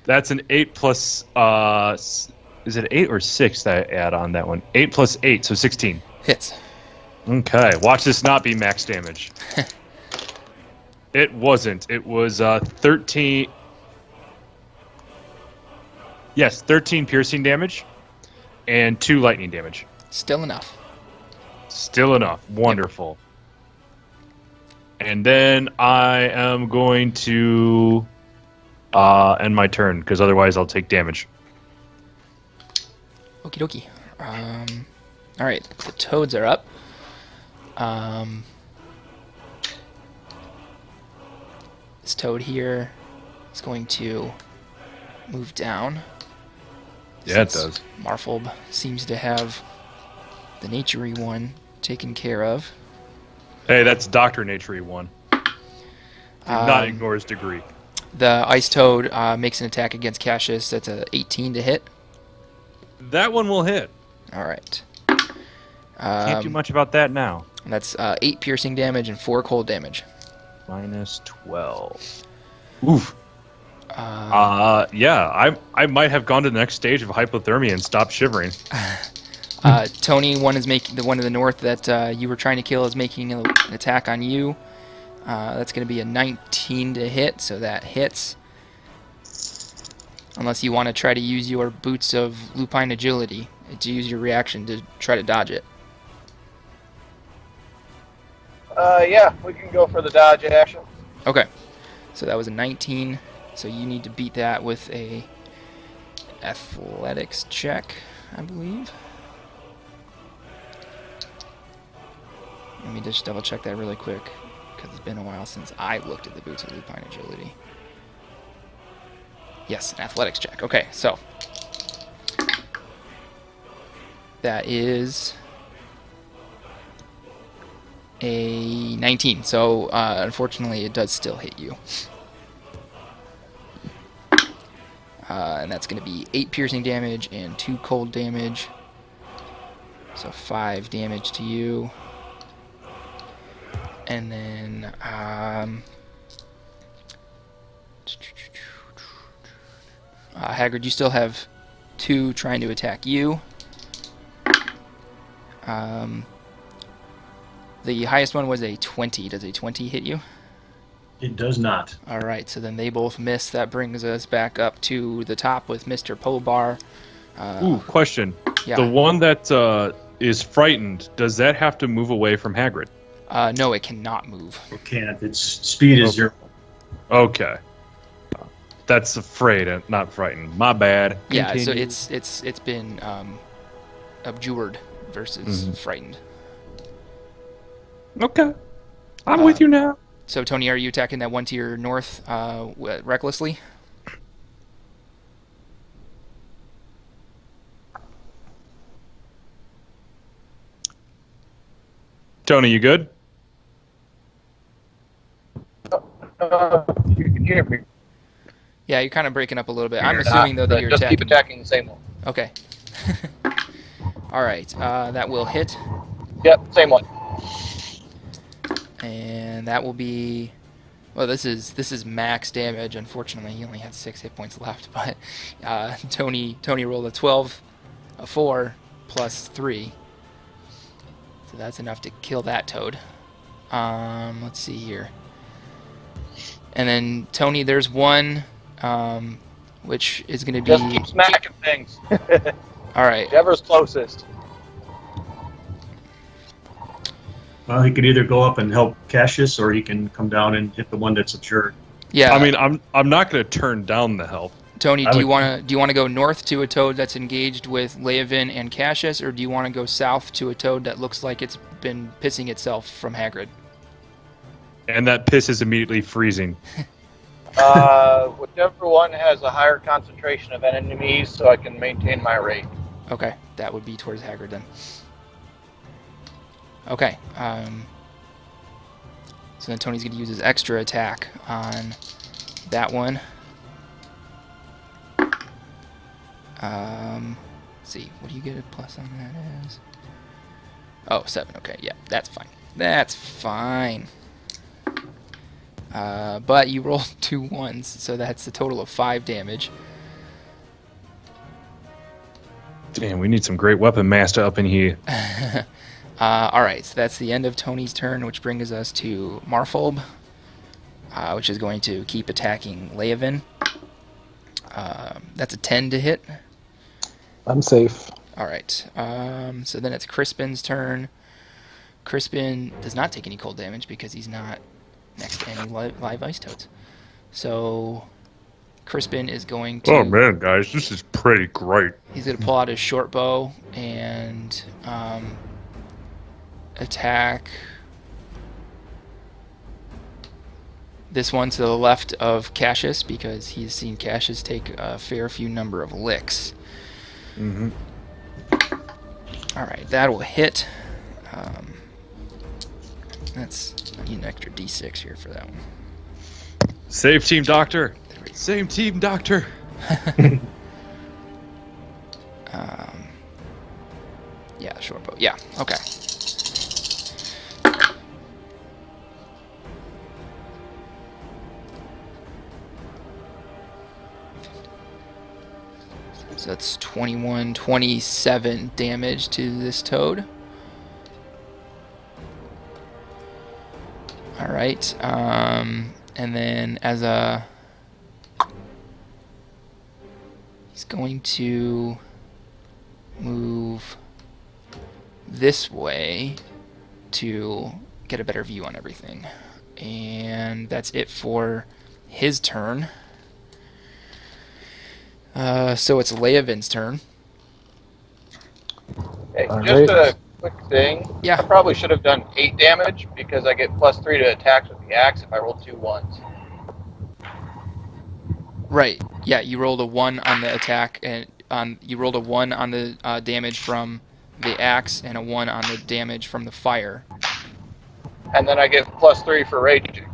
That's an 8 plus... is it 8 or 6 that I add on that one? 8 plus 8, so 16. Hits. Okay, watch this not be max damage. It wasn't. It was 13... Yes, 13 piercing damage and 2 lightning damage. Still enough. Still enough. Wonderful. And then I am going to end my turn, because otherwise I'll take damage. Okie dokie. Alright, the toads are up. This toad here is going to move down. Yeah, it does. Marfolb seems to have the naturey one taken care of. Hey, that's Dr. Naturey 1. Do not ignore his degree. The ice toad makes an attack against Cassius. That's a 18 to hit. That one will hit. All right. Can't do much about that now. That's 8 piercing damage and 4 cold damage. Minus 12. Oof. Yeah, I might have gone to the next stage of hypothermia and stopped shivering. Tony, one of the north that you were trying to kill is making an attack on you. That's going to be a 19 to hit, so that hits. Unless you want to try to use your boots of lupine agility to use your reaction to try to dodge it. Yeah, we can go for the dodge action. Okay, so that was a 19. So you need to beat that with a athletics check, I believe. Let me just double check that really quick, because it's been a while since I looked at the boots of lupine agility. Yes, an athletics check. Okay, so that is a 19. So unfortunately, it does still hit you. And that's going to be 8 piercing damage and 2 cold damage. So 5 damage to you. And then Haggard, you still have 2 trying to attack you. The highest one was a 20. Does a 20 hit you? It does not. All right, so then they both miss. That brings us back up to the top with Mr. Pobar. Ooh, question. Yeah. The one that is frightened, does that have to move away from Hagrid? No, it cannot move. It can't. Its speed is 0. Okay. That's afraid and not frightened. My bad. Yeah, so Continue. it's been abjured versus frightened. Okay. I'm with you now. So Tony, are you attacking that one to your north recklessly? Tony, you good? You can hear me. Yeah, you're kind of breaking up a little bit. I'm assuming though that you're just attacking. keep attacking the same one. Okay. All right, that will hit, Yep, same one. and that will be. Well, this is max damage. Unfortunately, he only had 6 hit points left. But Tony rolled a 12, a 4, plus 3. So that's enough to kill that toad. Let's see here. And then Tony, there's one, which is going to be. Just keep smacking things. All right. Whoever's closest. Well, he could either go up and help Cassius, or he can come down and hit the one that's obscured. Yeah. I mean, I'm not going to turn down the help. Tony, I do you would- want to go north to a toad that's engaged with Leovan and Cassius, or do you want to go south to a toad that looks like it's been pissing itself from Hagrid? And that piss is immediately freezing. Whichever one has a higher concentration of enemies, so I can maintain my rate. Okay, that would be towards Hagrid then. Okay. So then Tony's going to use his extra attack on that one. Let's see, what do you get a plus on that as? Oh, 7. Okay, yeah, that's fine. That's fine. But you rolled 2 1s, so that's a total of 5 damage. Damn, we need some great weapon master up in here. Alright, so that's the end of Tony's turn, which brings us to Marfolb, which is going to keep attacking Leovan. That's a 10 to hit. I'm safe. Alright, so then it's Crispin's turn. Crispin does not take any cold damage because he's not next to any live ice toads. So Crispin is going to... Oh man, guys, this is pretty great. He's going to pull out his short bow and attack this one to the left of Cassius because he's seen Cassius take a fair few number of licks. Mm-hmm. Alright, that will hit. I need an extra d6 here for that one. Save team doctor. Same team doctor. Yeah, short bow. Yeah, okay. So that's 21, 27 damage to this toad. Alright, and then as a... He's going to move this way to get a better view on everything. And that's it for his turn. So it's Leovin's turn. Hey, All just right. a quick thing. Yeah. I probably should have done 8 damage because I get +3 to attacks with the axe if I roll 2 1s. Right. Yeah, you rolled a 1 on the attack, and you rolled a 1 on the damage from the axe, and a 1 on the damage from the fire. And then I get +3 for raging.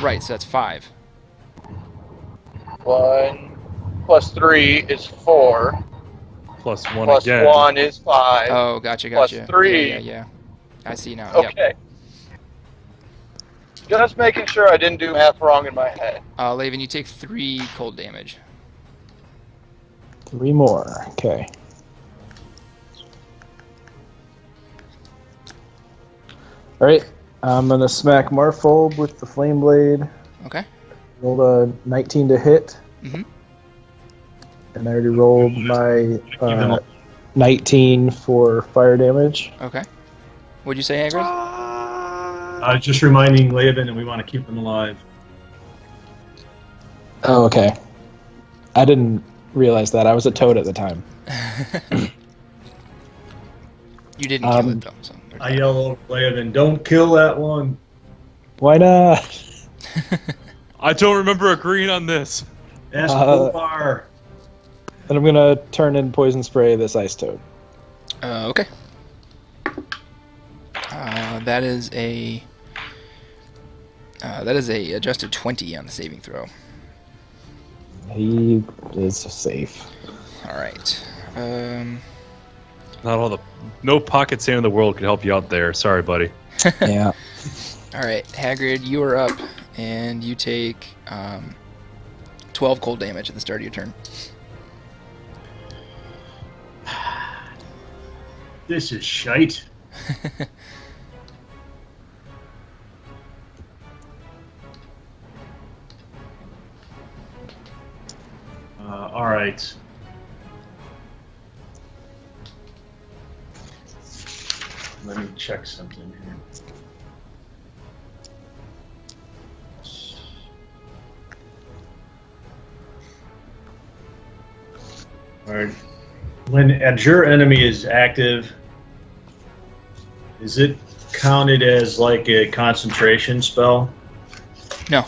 Right. So that's 5. 1 +3 is 4. +1 Plus again. 1 is 5. Oh, gotcha. Plus 3. Yeah. I see now. Okay. Yep. Just making sure I didn't do math wrong in my head. Laven, you take 3 cold damage. 3 more. Okay. All right. I'm gonna smack Marfolb with the flame blade. Okay. Rolled a 19 to hit, Mm-hmm. and I already rolled my 19 for fire damage. Okay. What'd you say, Hagrid? Just reminding Leovan that we want to keep him alive. Oh, okay. I didn't realize that. I was a toad at the time. You didn't kill it, though. So I yell over Leovan, "Don't kill that one." Why not? I don't remember agreeing on this. Ask Bolvar. And I'm gonna turn in poison spray this ice toad. Okay. That is a adjusted 20 on the saving throw. He is safe. All right. No pocket sand in the world could help you out there. Sorry, buddy. Yeah. All right, Hagrid, you are up, and you take 12 cold damage at the start of your turn. This is shite. All right. Let me check something here. All right. When Abjure enemy is active, is it counted as like a concentration spell? No.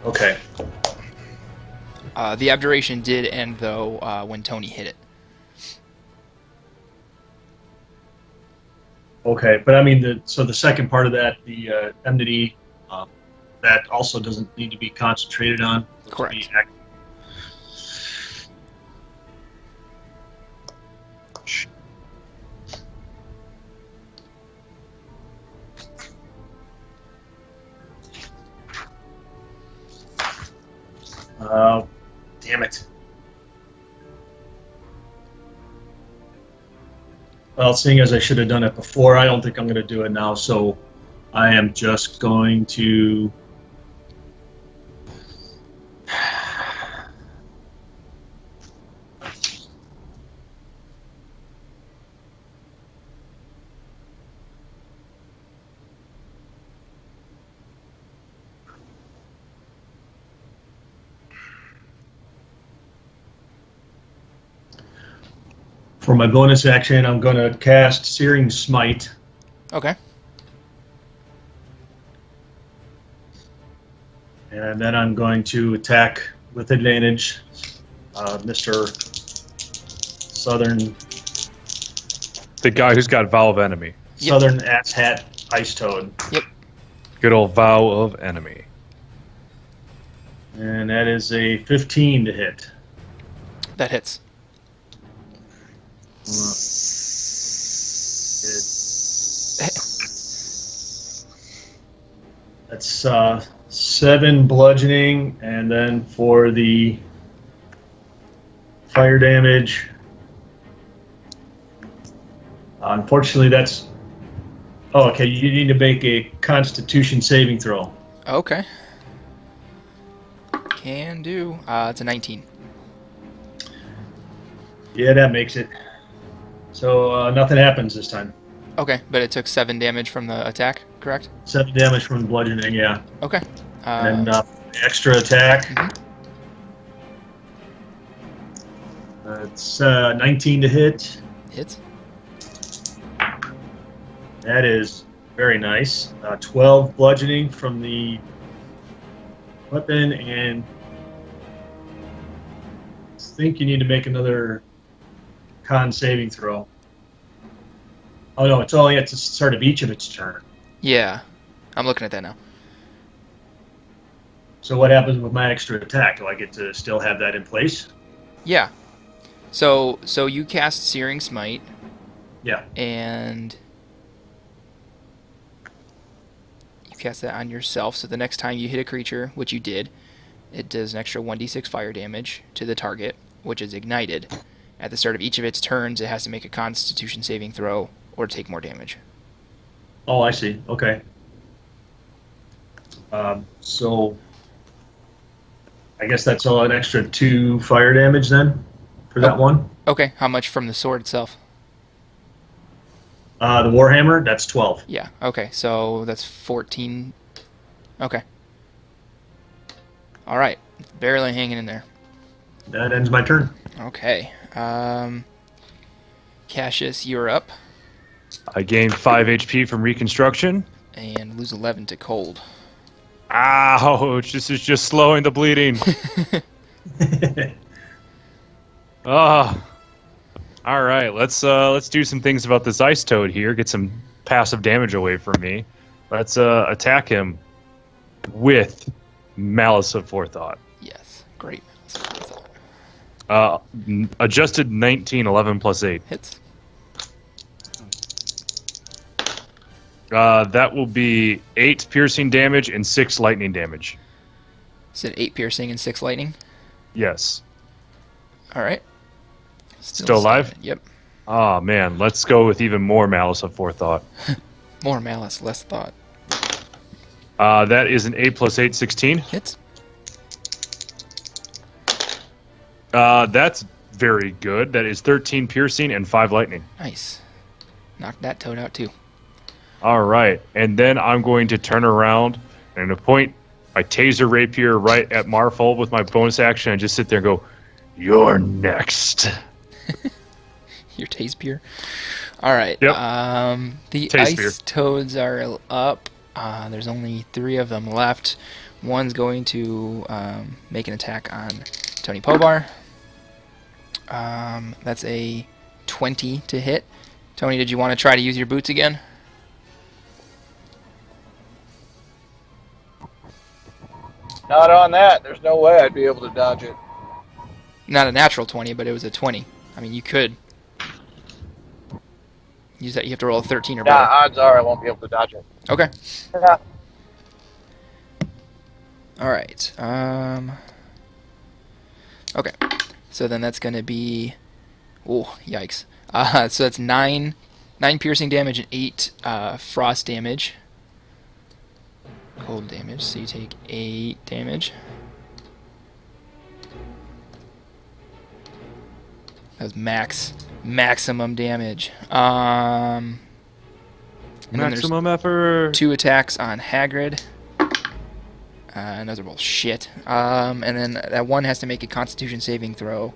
Okay. The abjuration did end, though, when Tony hit it. Okay, but I mean, so the second part of that, the enmity, that also doesn't need to be concentrated on. Correct. Damn it. Well, seeing as I should have done it before, I don't think I'm going to do it now, so I am just going to... For my bonus action, I'm going to cast Searing Smite. Okay. And then I'm going to attack with advantage Mr. Southern... The guy who's got Vow of Enemy. Yep. Southern Ass Hat Ice Toad. Yep. Good old Vow of Enemy. And that is a 15 to hit. That hits. That's 7 bludgeoning, and then for the fire damage, unfortunately that's... Oh, okay, you need to make a Constitution saving throw. Okay. Can do. It's a 19. Yeah, that makes it. So nothing happens this time. Okay, but it took 7 damage from the attack, correct? 7 damage from the bludgeoning, yeah. Okay. And extra attack. Mhm. It's 19 to hit. Hits. That is very nice. 12 bludgeoning from the weapon, and I think you need to make another con saving throw. Oh no, it's only at the start of each of its turn. Yeah. I'm looking at that now. So what happens with my extra attack? Do I get to still have that in place? Yeah. So you cast Searing Smite, Yeah. and you cast that on yourself. So the next time you hit a creature, which you did, it does an extra 1d6 fire damage to the target, which is ignited. At the start of each of its turns, it has to make a Constitution saving throw or take more damage. Oh, I see. Okay. So I guess that's all an extra 2 fire damage then for that one. Okay, how much from the sword itself? The Warhammer, that's 12. Yeah, okay, so that's 14. Okay. Alright, barely hanging in there. That ends my turn. Okay. Cassius, you're up. I gained 5 HP from Reconstruction. And lose 11 to cold. Ouch! This is just slowing the bleeding. Ah. All right, let's do some things about this Ice Toad here. Get some passive damage away from me. Let's attack him with Malice of Forethought. Yes, great. Adjusted 19, 11 plus 8. Hits. That will be 8 piercing damage and 6 lightning damage. Said 8 piercing and 6 lightning. Yes. All right. Still alive? Yep. Oh man, let's go with even more Malice of Forethought. More malice, less thought. That is an 8 plus 8, 16. Hits. That's very good. That is 13 piercing and 5 lightning. Nice. Knocked that toad out too. All right, and then I'm going to turn around and point my taser rapier right at Marfold with my bonus action and just sit there and go, You're next. Your taste beer. All right. Yep. The Taste ice toads are up. There's only 3 of them left. One's going to make an attack on Tony Pobar. That's a 20 to hit. Tony, did you want to try to use your boots again? Not on that. There's no way I'd be able to dodge it. Not a natural 20, but it was a 20. I mean, you could use that. You have to roll a 13 or Nah, better. odds are I won't be able to dodge it. Okay. Yeah. All right. Okay. So then that's going to be... Oh, yikes. So that's 9 piercing damage and 8 frost damage. Cold damage, so you take 8 damage. That was maximum damage. And then there's Maximum effort. 2 attacks on Hagrid. And those are both shit. And then that one has to make a Constitution saving throw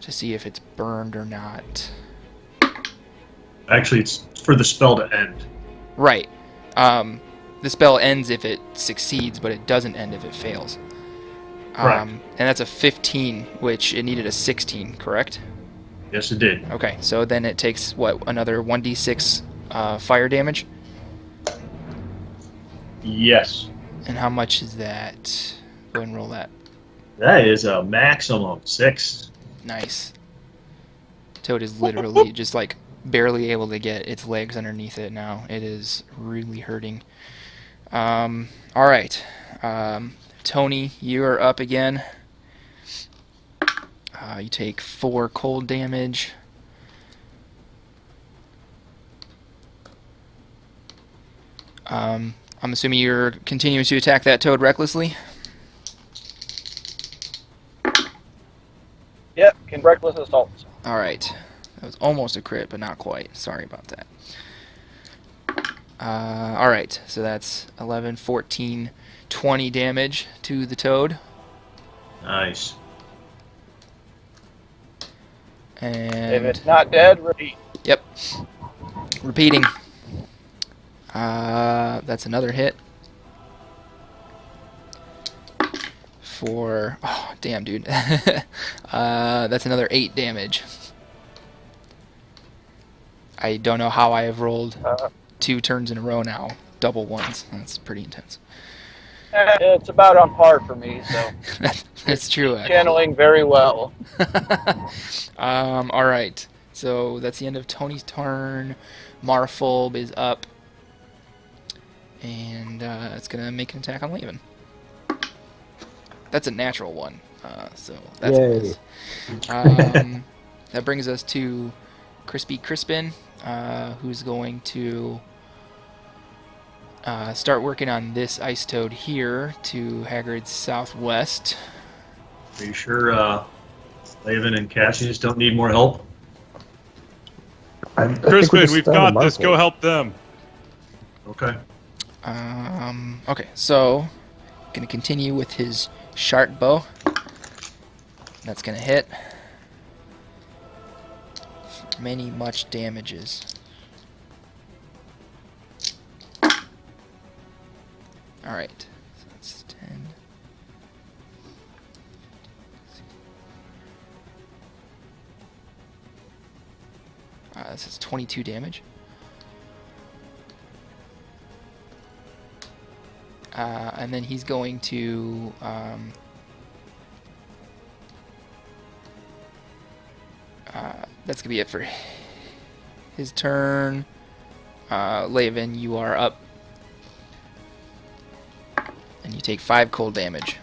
to see if it's burned or not. Actually, it's for the spell to end. Right. The spell ends if it succeeds, but it doesn't end if it fails. Correct. And that's a 15, which it needed a 16, correct? Yes, it did. Okay, so then it takes, what, another 1d6 fire damage? Yes. And how much is that? Go ahead and roll that. That is a maximum 6. Nice. Toad is literally just like barely able to get its legs underneath it now. It is really hurting. Alright. Tony, you're up again. You take 4 cold damage. I'm assuming you're continuing to attack that toad recklessly? Yep, can reckless assault. Alright. That was almost a crit, but not quite. Sorry about that. Alright, so that's 11, 14, 20 damage to the toad. Nice. And If it's not dead, repeat. yep. Repeating. That's another hit. For... Oh, damn, dude. That's another 8 damage. I don't know how I have rolled 2 turns in a row now. Double ones. That's pretty intense. It's about on par for me, so That's true, actually. channeling very well. Alright. So that's the end of Tony's turn. Marfolb is up. And it's going to make an attack on Laven. That's a natural one. So that's Yay. nice. That brings us to Crispy Crispin, who's going to start working on this ice toad here to Hagrid's southwest. Are you sure Laven and Cassius don't need more help? Crispin, we've got this. Go help them. Okay. Okay, so gonna continue with his sharp bow. That's gonna hit. Many much damages. Alright, so that's 10. This is 22 damage. And then he's going to that's gonna be it for his turn. Laven, you are up, and you take 5 cold damage.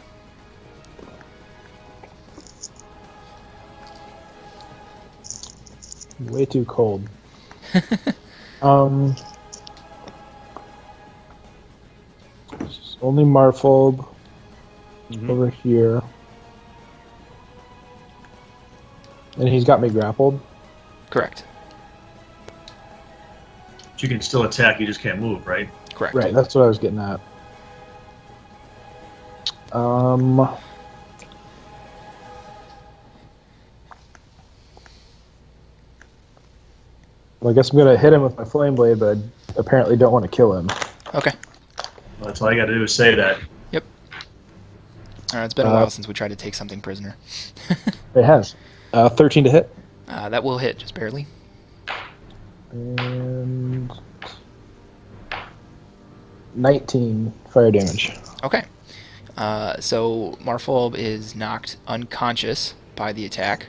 Way too cold. Only Marfolb over here. And he's got me grappled. Correct. But you can still attack, you just can't move, right? Correct. Right, that's what I was getting at. Well, I guess I'm gonna hit him with my flame blade, but I apparently don't want to kill him. Okay. Well, that's all you got to do is say that. Yep. All right, it's been a while since we tried to take something prisoner. It has. 13 to hit. That will hit, just barely. And 19 fire damage. Okay. So Marfolb is knocked unconscious by the attack.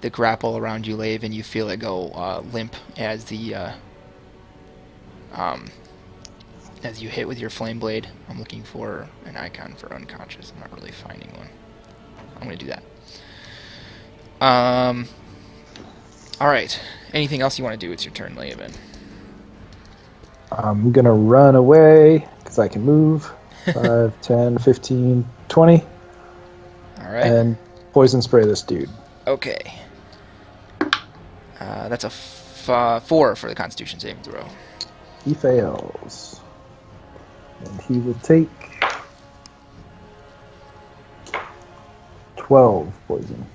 The grapple around you, Lave, and you feel it go limp as as you hit with your flame blade. I'm looking for an icon for unconscious. I'm not really finding one. I'm gonna do that. All right. Anything else you want to do? It's your turn, Laven. I'm gonna run away because I can move. 5, 10, 15, 20. All right. And poison spray this dude. Okay. That's a 4 for the Constitution saving throw. He fails. And he will take 12 poison.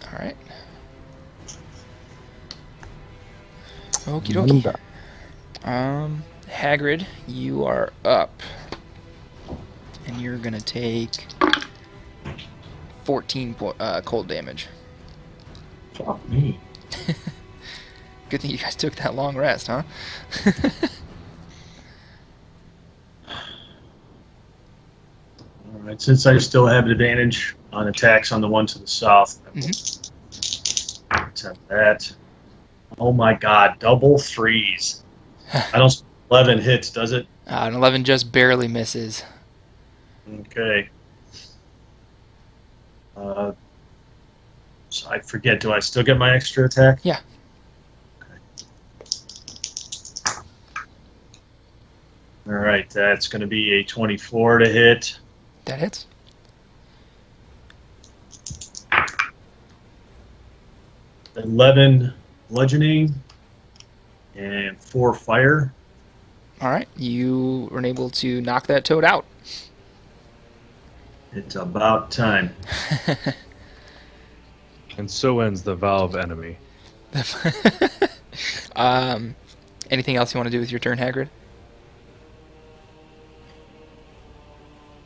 All right. Okie And I'm dokie. done. Hagrid, you are up. And you're going to take 14 cold damage. Fuck me. Good thing you guys took that long rest, huh? All right, since I still have an advantage on attacks on the one to the south, let's have that. Oh my god, double threes. I don't 11 hits, does it? An 11 just barely misses. Okay. So I forget, do I still get my extra attack? Yeah. All right, that's going to be a 24 to hit. That hits. $11 bludgeoning and 4 fire. All right. You were able to knock that toad out. It's about time. And so ends the Valve enemy. Anything else you want to do with your turn, Hagrid?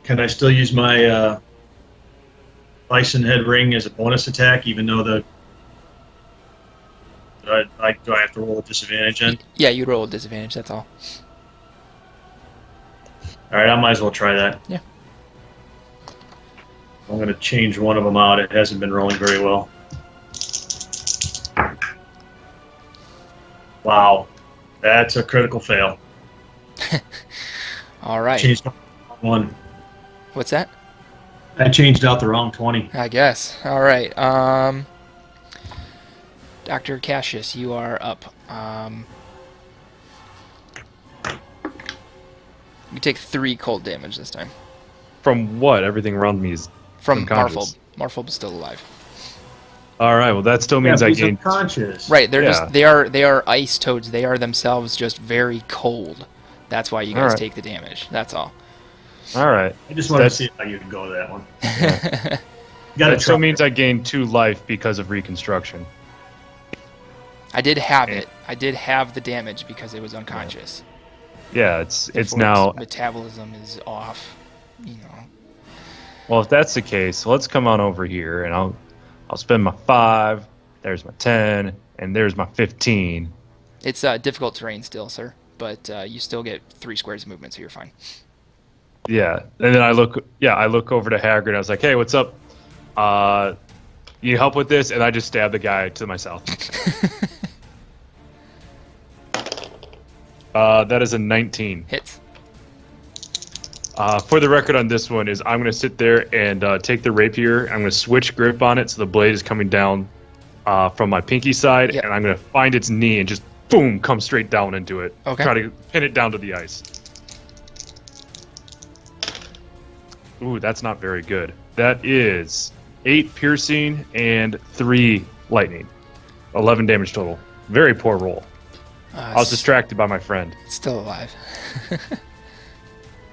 Can I still use my Bison Head Ring as a bonus attack, even though the... Do I have to roll a disadvantage in? Yeah, you roll a disadvantage, that's all. Alright, I might as well try that. Yeah. I'm going to change one of them out. It hasn't been rolling very well. Wow. That's a critical fail. All right. Changed out the wrong one. What's that? I changed out the wrong 20. I guess. All right. Dr. Cassius, you are up. You take 3 cold damage this time. From what? Everything around me is From unconscious. Marfolb. Marfolb is still alive. All right. Well, that still means I he's gained. unconscious. Right, they're Yeah. just they are ice toads. They are themselves just very cold. That's why you guys Alright. take the damage. That's all. All right. I just wanted to That's- see how you could go that one. Got That to still means I gained 2 life because of reconstruction. I did have it. I did have the damage because it was unconscious. Yeah, it's Therefore, now. its metabolism is off. You know. Well, if that's the case, let's come on over here, and I'll spend my 5. There's my 10, and there's my 15. It's difficult terrain still, sir, but you still get 3 squares of movement, so you're fine. Yeah, and then I look over to Hagrid. And I was like, "Hey, what's up? You need help with this?" And I just stab the guy to my south. That is a 19. Hits. For the record on this one is I'm going to sit there and take the rapier. I'm going to switch grip on it so the blade is coming down from my pinky side, Yep. and I'm going to find its knee and just boom, come straight down into it. Okay. Try to pin it down to the ice. Ooh, that's not very good. That is 8 piercing and 3 lightning. 11 damage total. Very poor roll. I was distracted by my friend. Still alive.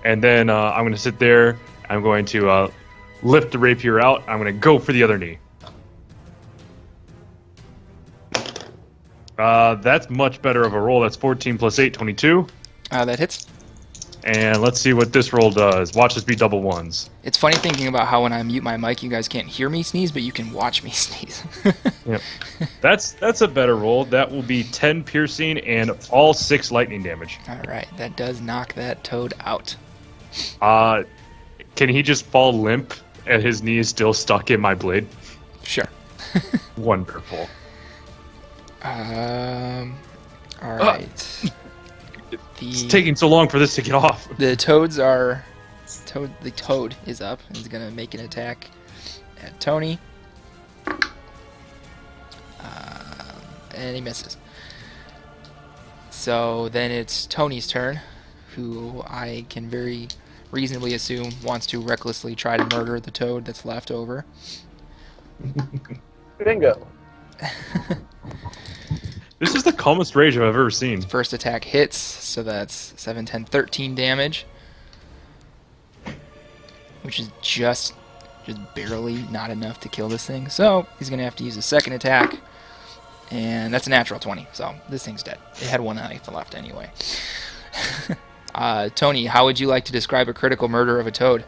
And then I'm going to sit there. I'm going to lift the rapier out. I'm going to go for the other knee. That's much better of a roll. That's 14 plus 8, 22. That hits. And let's see what this roll does. Watch this be double ones. It's funny thinking about how when I mute my mic, you guys can't hear me sneeze, but you can watch me sneeze. Yep. That's a better roll. That will be 10 piercing and all 6 lightning damage. All right, that does knock that toad out. Can he just fall limp and his knee is still stuck in my blade? Sure. Wonderful. All right. It's taking so long for this to get off. The toads are... The toad is up. He's going to make an attack at Tony. And he misses. So then it's Tony's turn, who I can very reasonably assume wants to recklessly try to murder the toad that's left over. Bingo. This is the calmest rage I've ever seen. First attack hits, so that's 7, 10, 13 damage. Which is just barely not enough to kill this thing. So he's going to have to use a second attack. And that's a natural 20, so this thing's dead. It had one life left anyway. Tony, how would you like to describe a critical murder of a toad?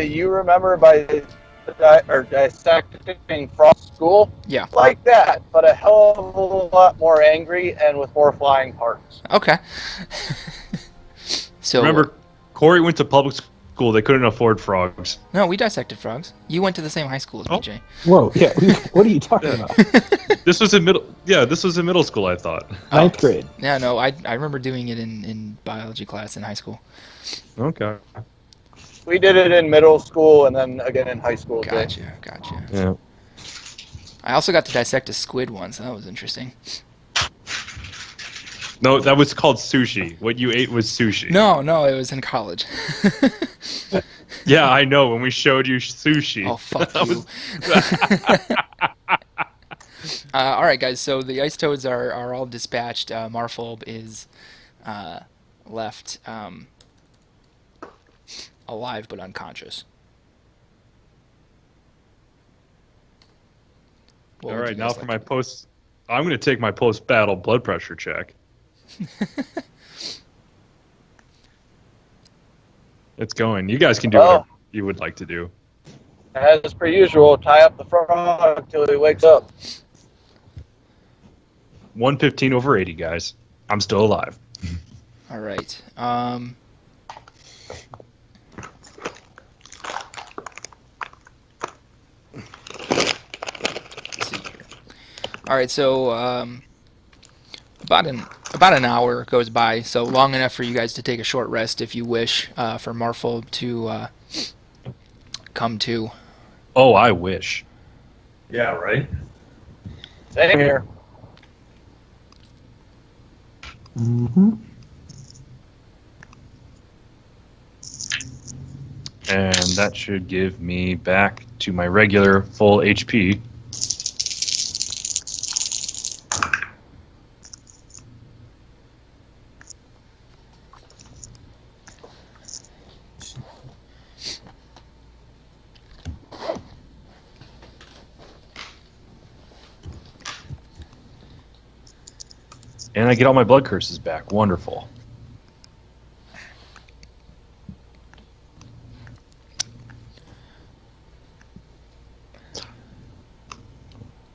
You remember by dissecting Frost School? Yeah. Like that, but a hell of a lot more angry and with more flying parts. Okay. So remember, Corey went to public school. They couldn't afford frogs. No, we dissected frogs. You went to the same high school as me, Jay. Whoa, yeah. What are you talking about? This was in middle. Yeah, this was in middle school. I thought. Ninth grade. Yeah, no, I remember doing it in biology class in high school. Okay. We did it in middle school and then again in high school. Gotcha. Yeah. I also got to dissect a squid once. That was interesting. No, that was called sushi. What you ate was sushi. No, it was in college. Yeah, I know. When we showed you sushi. Oh, fuck you. All right, guys. So the ice toads are all dispatched. Marfolb is left alive but unconscious. All right, now for my post. I'm going to take my post-battle blood pressure check. It's going. You guys can do whatever you would like to do. As per usual, tie up the frog until he wakes up. 115 over 80, guys. I'm still alive. All right. Let's see here. All right, so about an hour goes by, so long enough for you guys to take a short rest if you wish, for Marfolb to come to. Oh, I wish. Yeah, right? Same here. Mm-hmm. And that should give me back to my regular full HP. And I get all my blood curses back. Wonderful.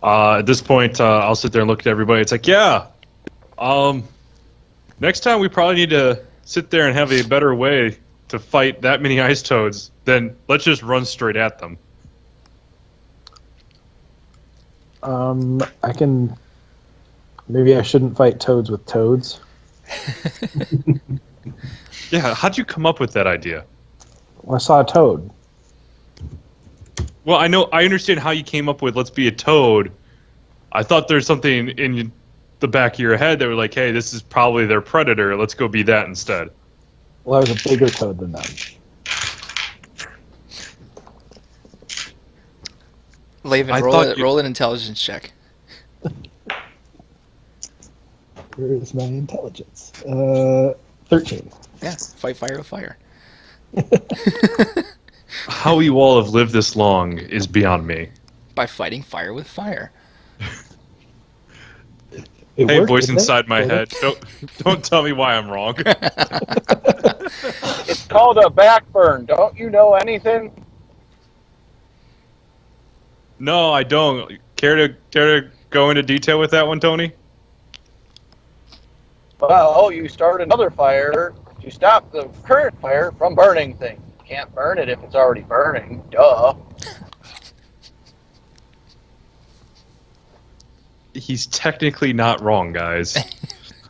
At this point, I'll sit there and look at everybody. It's like, yeah, next time we probably need to sit there and have a better way to fight that many ice toads. Then let's just run straight at them. I can. Maybe I shouldn't fight toads with toads. Yeah, how'd you come up with that idea? Well, I saw a toad. Well, I understand how you came up with let's be a toad. I thought there's something in the back of your head that were like, hey, this is probably their predator. Let's go be that instead. Well, I was a bigger toad than them. Laven, roll an intelligence check. Where is my intelligence? 13. Yeah, fight fire with fire. How you all have lived this long is beyond me. by fighting fire with fire. It Hey, worked, voice didn't it? inside my Sort of. head, don't tell me why I'm wrong. It's called a backburn. Don't you know anything? No, I don't. Care to go into detail with that one, Tony? Well, you start another fire to stop the current fire from burning things. You can't burn it if it's already burning. Duh. He's technically not wrong, guys.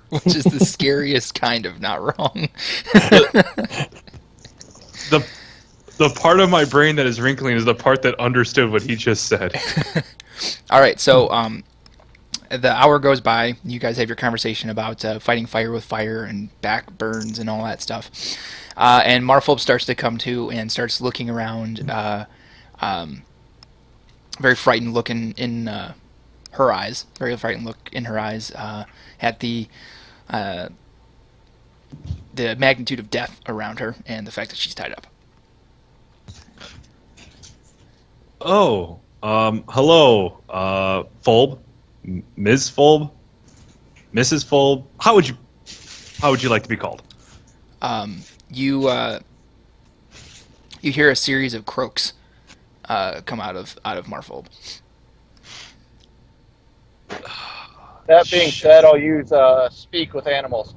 Which is the scariest kind of not wrong. The part of my brain that is wrinkling is the part that understood what he just said. All right, so the hour goes by. You guys have your conversation about fighting fire with fire and back burns and all that stuff. And Marfolb starts to come to and starts looking around, very frightened look in her eyes. Very frightened look in her eyes at the magnitude of death around her and the fact that she's tied up. Oh, hello, Fulb, Ms. Fulb, Mrs. Fulb. How would you like to be called? You hear a series of croaks come out of Marfolb. That being said, I'll use speak with animals.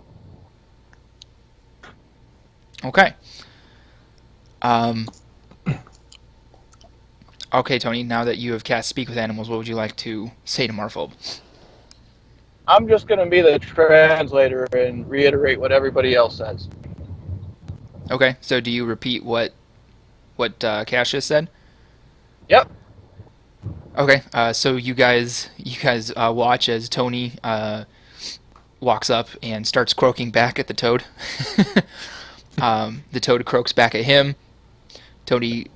Okay. Okay, Tony, now that you have cast Speak with Animals, what would you like to say to Marfolb? I'm just going to be the translator and reiterate what everybody else says. Okay, so do you repeat what Cassius said? Yep. Okay, so you guys watch as Tony walks up and starts croaking back at the toad. The toad croaks back at him. Tony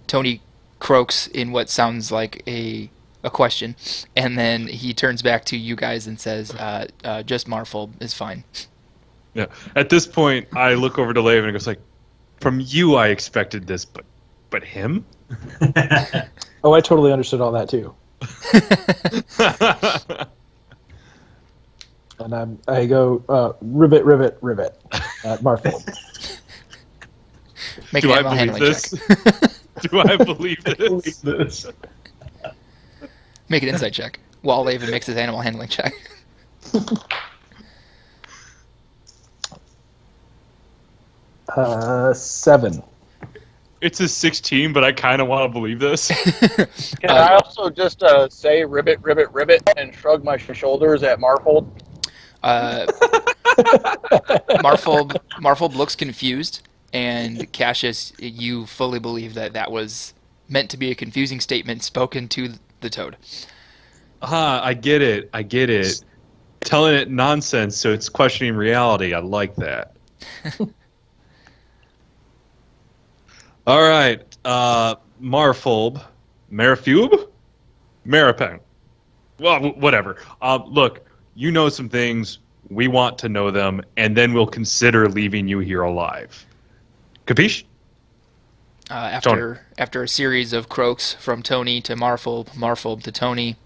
croaks in what sounds like a question, and then he turns back to you guys and says, just Marfolb is fine. Yeah. At this point, I look over to Laven and goes like, "From you, I expected this, but him." Oh, I totally understood all that too. And I go, ribbit at Marfolb. Make Do an I animal believe handling this? check. Do I believe this? Make an insight check while Laven makes his animal handling check. 7. It's a 16, but I kind of want to believe this. Can I also just say ribbit, and shrug my shoulders at Marfold? Marfolb looks confused, and Cassius, you fully believe that was meant to be a confusing statement spoken to the toad. I get it. Telling it nonsense, so it's questioning reality. I like that. All right, Marfolb, Marifube, Maripen. Well, whatever. Look, you know some things. We want to know them, and then we'll consider leaving you here alive. Capiche? After a series of croaks from Tony to Marfolb, Marfolb to Tony,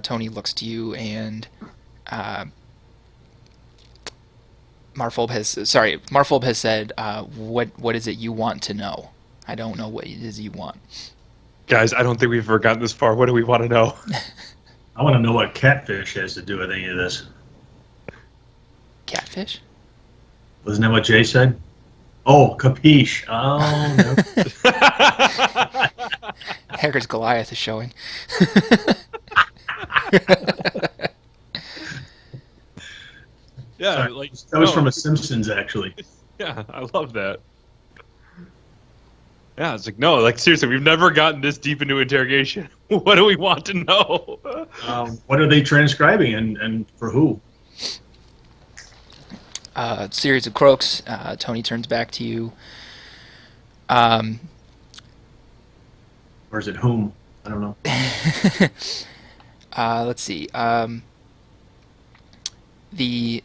Tony looks to you and Marfolb has said, what is it you want to know? I don't know what it is you want. Guys, I don't think we've ever gotten this far. What do we want to know? I want to know what catfish has to do with any of this. Catfish? Wasn't that what Jay said? Oh, capiche. Oh, no. Hagrid's Goliath is showing. Yeah, Sorry, that was from a Simpsons, actually. Yeah, I love that. Yeah, it's like, no, like, seriously, we've never gotten this deep into interrogation. What do we want to know? What are they transcribing and for who? Series of croaks. Tony turns back to you. Or is it whom? I don't know. Let's see. The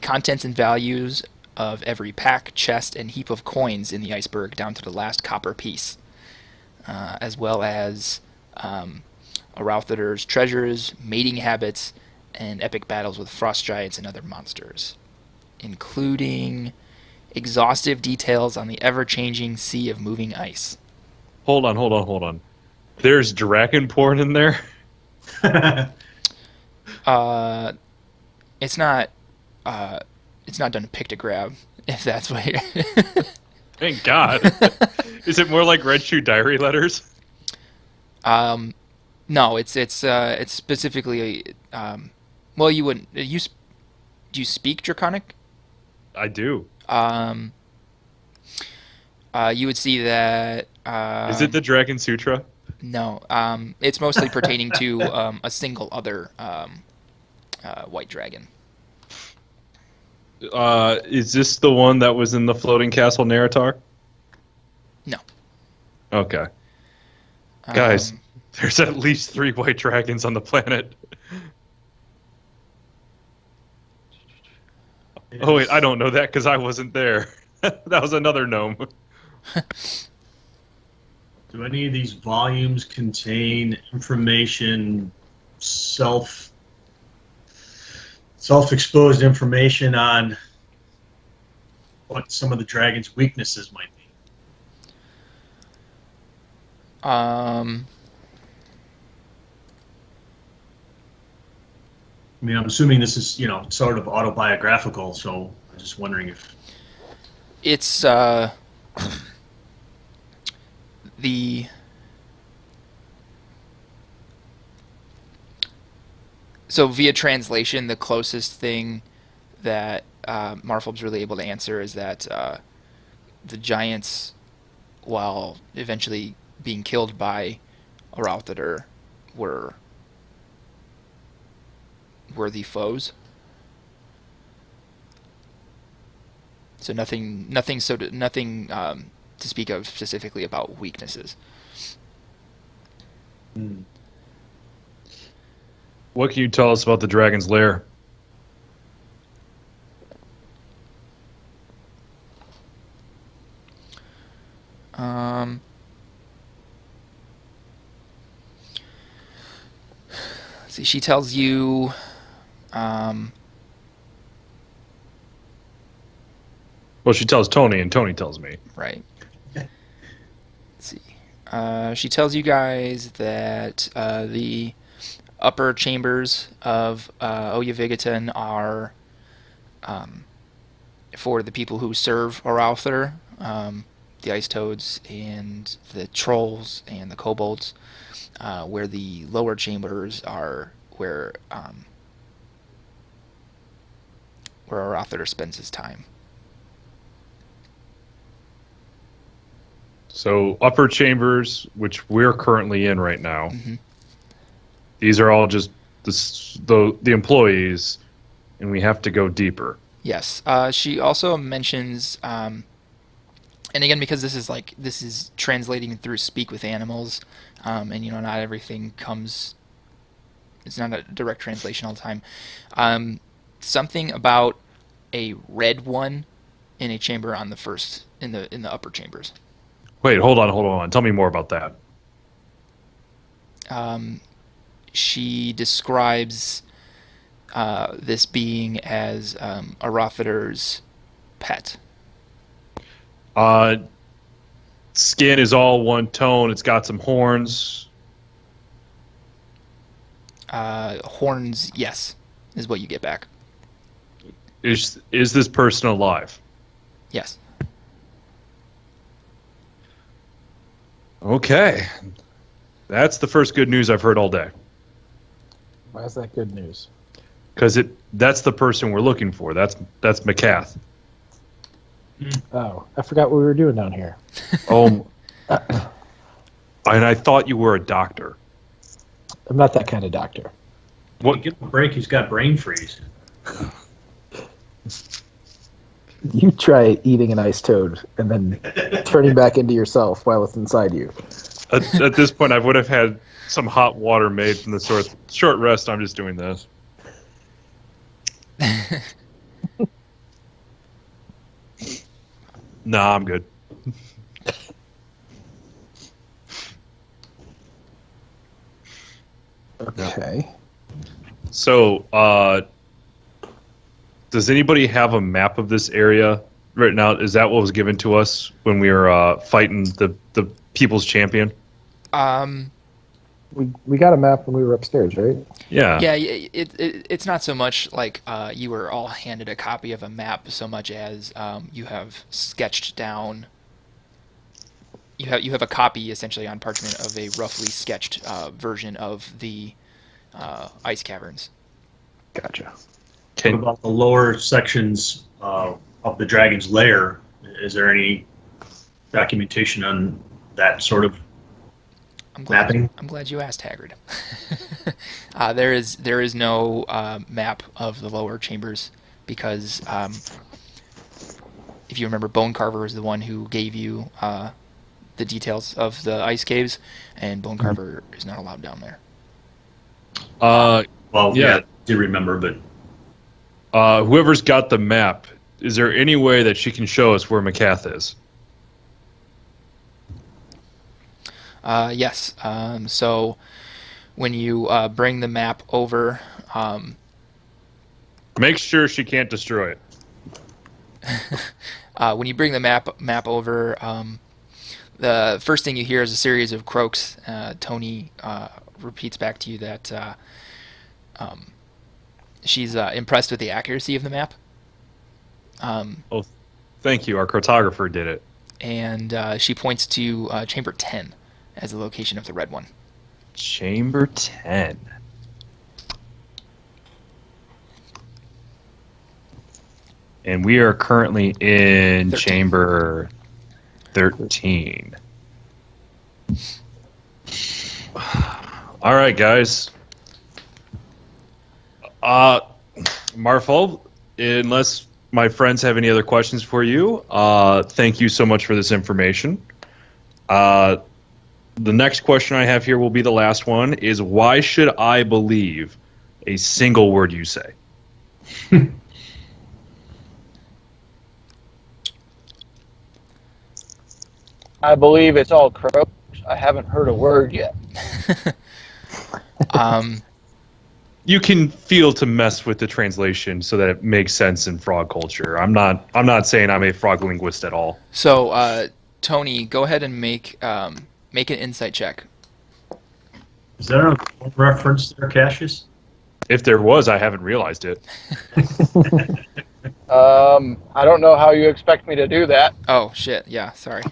contents and values of every pack, chest, and heap of coins in the iceberg down to the last copper piece. as well as Arauthader's treasures, mating habits, and epic battles with frost giants and other monsters, including exhaustive details on the ever-changing sea of moving ice. Hold on. There's dragon porn in there? It's not done to pictograph, if that's what you're... Thank God. Is it more like Red Shoe Diary letters? No, it's specifically well, you wouldn't do you speak Draconic? I do. You would see that Is it the Dragon Sutra? no, it's mostly pertaining to a single other white dragon. Is this the one that was in the floating castle Naratar? No. Okay. Guys, there's at least 3 white dragons on the planet. Oh wait, I don't know that because I wasn't there. That was another gnome. Do any of these volumes contain information, self-exposed information on what some of the dragon's weaknesses might be? I mean, I'm assuming this is, sort of autobiographical, so I'm just wondering if... It's the... So via translation, the closest thing that Marfob's really able to answer is that the giants, while eventually being killed by Arauthader, were worthy foes. So nothing to speak of specifically about weaknesses. What can you tell us about the dragon's lair? See, she tells you. Well, she tells Tony, and Tony tells me. Right. Let's see. She tells you guys that the upper chambers of Oyavigaton are for the people who serve Arauthader, the ice toads and the trolls and the kobolds, where the lower chambers are where Arauthader spends his time. So upper chambers, which we're currently in right now, Mm-hmm. These are all just the employees, and we have to go deeper. Yes. She also mentions, and again, because this is translating through speak with animals, and not everything comes. It's not a direct translation all the time. Something about a red one in a chamber on the first in the upper chambers. Wait, hold on. Tell me more about that. She describes this being as Arauthader's pet. Skin is all one tone. It's got some horns. Horns, yes, is what you get back. Is this person alive? Yes. Okay. That's the first good news I've heard all day. Why is that good news? Because that's the person we're looking for. That's Maccath. Oh, I forgot what we were doing down here. Oh, and I thought you were a doctor. I'm not that kind of doctor. What? Give him a break, he's got brain freeze. You try eating an ice toad and then turning back into yourself while it's inside you. At this point, I would have had some hot water made from the short rest. I'm just doing this. Nah, I'm good. Okay. So, does anybody have a map of this area right now? Is that what was given to us when we were fighting the People's Champion? We got a map when we were upstairs, right? Yeah. Yeah, it's not so much like you were all handed a copy of a map, so much as you have sketched down. You have a copy essentially on parchment of a roughly sketched version of the ice caverns. Gotcha. What about the lower sections of the dragon's lair? Is there any documentation on that sort of mapping? I'm glad you asked, Haggard. There is no map of the lower chambers because if you remember, Bone Carver is the one who gave you the details of the ice caves, and Bone Carver is not allowed down there. Well, yeah, I did remember, but whoever's got the map, is there any way that she can show us where Maccath is? Yes. So when you bring the map over, Make sure she can't destroy it. when you bring the map over, the first thing you hear is a series of croaks. Tony repeats back to you that she's impressed with the accuracy of the map. Oh, thank you. Our cartographer did it. And she points to Chamber 10 as the location of the red one. Chamber 10. And we are currently in 13. Chamber 13. All right, guys. Marfol, unless my friends have any other questions for you, thank you so much for this information. The next question I have here will be the last one, is why should I believe a single word you say? I believe it's all croaks. I haven't heard a word yet. You can feel to mess with the translation so that it makes sense in frog culture. I'm not saying I'm a frog linguist at all. So, Tony, go ahead and make an insight check. is there a reference there, Cassius? If there was, I haven't realized it. I don't know how you expect me to do that. Oh, shit. Yeah, sorry.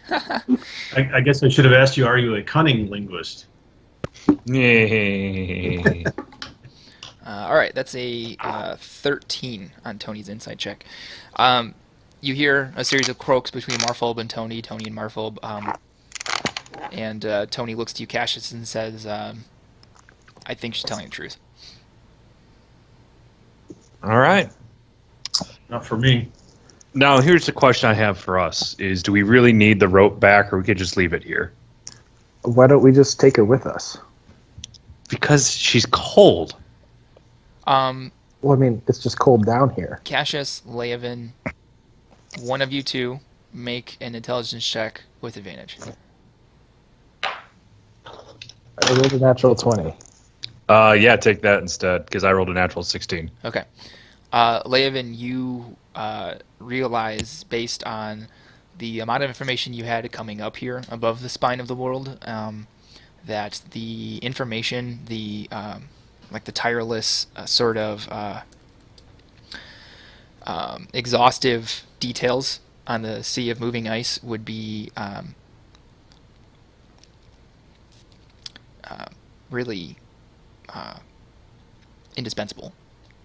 I guess I should have asked you, are you a cunning linguist? All right, that's a 13 on Tony's insight check. You hear a series of croaks between Marfolb and Tony and Marfolb. And Tony looks to you, Cassius, and says, I think she's telling the truth. All right. Not for me. Now, here's the question I have for us, is do we really need the rope back, or we could just leave it here? Why don't we just take her with us? Because she's cold. Well, I mean, it's just cold down here. Cassius, Leovan, one of you two make an intelligence check with advantage. I rolled a natural 20. Yeah, take that instead, because I rolled a natural 16. Okay. Leovan, you realize, based on the amount of information you had coming up here above the spine of the world, that the information, like the tireless sort of exhaustive details on the Sea of Moving Ice would be really indispensable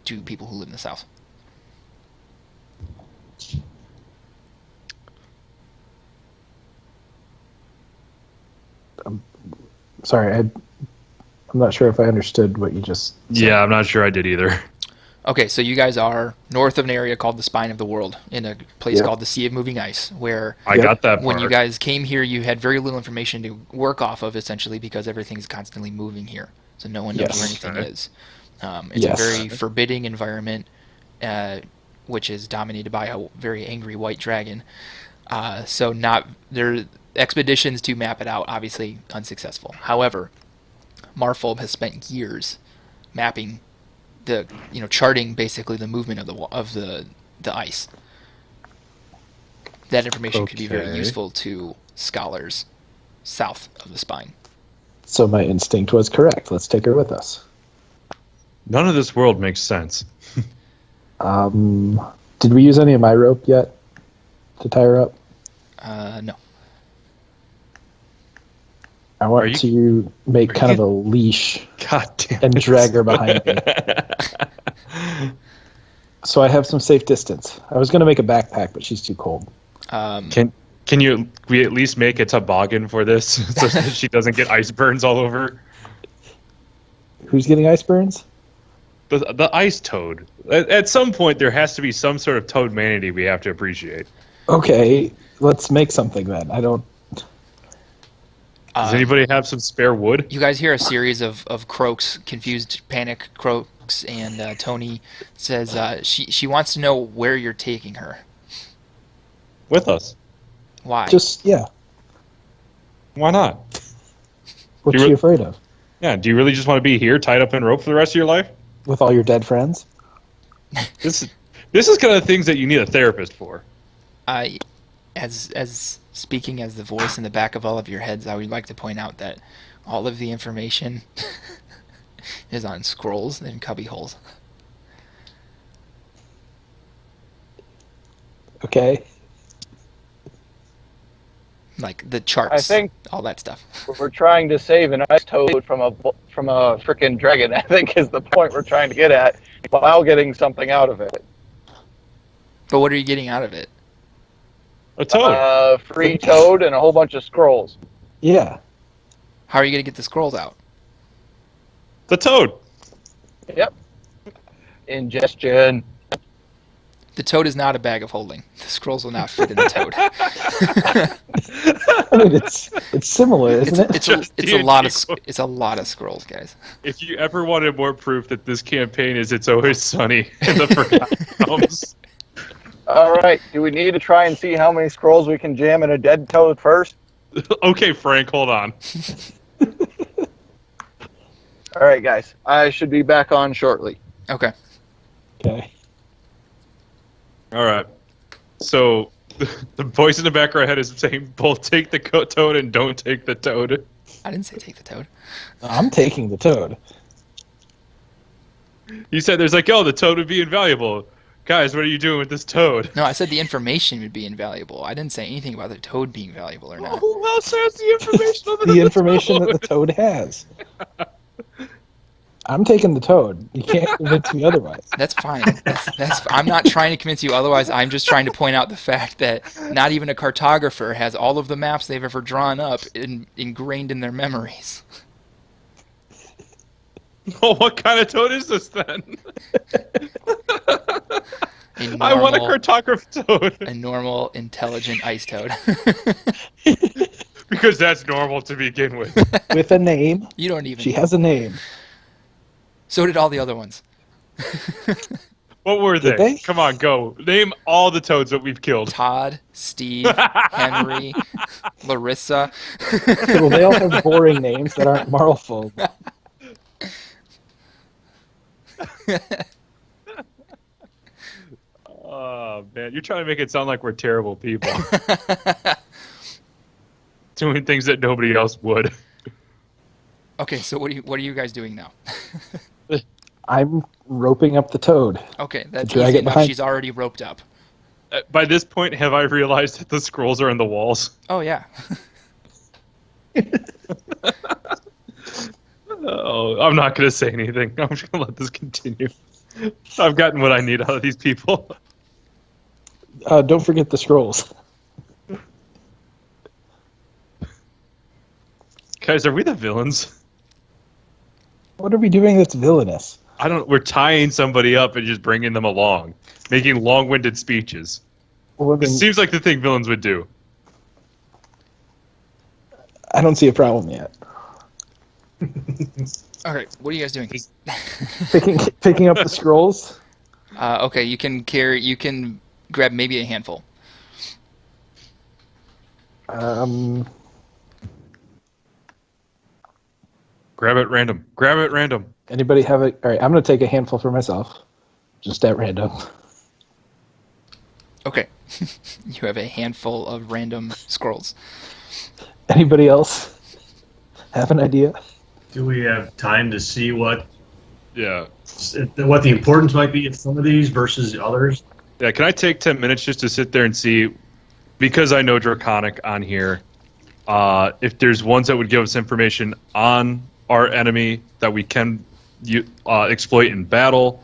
to people who live in the South. Sorry, I'm not sure if I understood what you just said. Yeah, I'm not sure I did either. Okay, so you guys are north of an area called the Spine of the World, in a place called the Sea of Moving Ice, where I got that part. when you guys came here, you had very little information to work off of, essentially, because everything's constantly moving here. So no one knows where anything is. It's a very forbidding environment, which is dominated by a very angry white dragon. So there expeditions to map it out, obviously unsuccessful. However, Marfolb has spent years mapping charting basically the movement of the ice. That information could be very Okay. useful to scholars south of the spine. So my instinct was correct. Let's take her with us. None of this world makes sense. Did we use any of my rope yet to tie her up? No. I want to make kind of a leash God damn and it. drag her behind me. So I have some safe distance. I was going to make a backpack, but she's too cold. Can we at least make a toboggan for this so that she doesn't get ice burns all over? Who's getting ice burns? The ice toad. At some point, there has to be some sort of toad manatee we have to appreciate. Okay, let's make something then. I don't... Does anybody have some spare wood? You guys hear a series of croaks, confused panic croaks, and Tony says she wants to know where you're taking her. With us. Why? Why not? What's she afraid of? Yeah, do you really just want to be here tied up in rope for the rest of your life? With all your dead friends? This is kind of things that you need a therapist for. As speaking as the voice in the back of all of your heads, I would like to point out that all of the information is on scrolls and cubby holes. Okay. Like the charts, I think all that stuff. we're trying to save an ice toad from a freaking dragon, I think is the point we're trying to get at, while getting something out of it. But what are you getting out of it? A toad. Free toad and a whole bunch of scrolls. Yeah. How are you going to get the scrolls out? The toad. Yep. Ingestion. The toad is not a bag of holding. The scrolls will not fit in the toad. I mean, it's similar, isn't it? It's a lot of scrolls, guys. If you ever wanted more proof that this campaign is It's Always Sunny in the Forgotten Realms. All right. Do we need to try and see how many scrolls we can jam in a dead toad first? Okay, Frank, hold on. All right, guys. I should be back on shortly. Okay. Okay. All right. So the voice in the back of our head is saying both take the toad and don't take the toad. I didn't say take the toad. I'm taking the toad. You said there's like, oh, the toad would be invaluable. Guys, what are you doing with this toad? No, I said the information would be invaluable. I didn't say anything about the toad being valuable or not. Who else has the information on The information that the toad has. I'm taking the toad. You can't convince me otherwise. That's fine. I'm not trying to convince you otherwise. I'm just trying to point out the fact that not even a cartographer has all of the maps they've ever drawn up ingrained in their memories. Oh, what kind of toad is this then? I want a cartographer toad. A normal, intelligent ice toad. Because that's normal to begin with. With a name. You don't even. She has a name. So did all the other ones. What were Did they? they? Come on, go. Name all the toads that we've killed. Todd, Steve, Henry, Larissa. Well, they all have boring names that aren't Marlphobe. Oh, man. You're trying to make it sound like we're terrible people. Doing things that nobody else would. Okay, so what are you guys doing now? I'm roping up the toad. Okay, that's drag easy it enough. behind. She's already roped up. By this point, have I realized that the scrolls are in the walls? Oh, yeah. Oh, I'm not going to say anything. I'm just going to let this continue. I've gotten what I need out of these people. Don't forget the scrolls. Guys, are we the villains? What are we doing that's villainous? We're tying somebody up and just bringing them along. Making long-winded speeches. Well, I It mean, seems like the thing villains would do. I don't see a problem yet. Okay, what are you guys doing? Picking up the scrolls. Okay, you can grab maybe a handful. Grab it random. Grab it random. Anybody have it? All right, I'm going to take a handful for myself, just at random. Okay. You have a handful of random scrolls. Anybody else have an idea? Do we have time to see what Yeah. the importance might be of some of these versus the others? Yeah, can I take 10 minutes just to sit there and see, because I know Draconic on here, if there's ones that would give us information on our enemy that we can exploit in battle,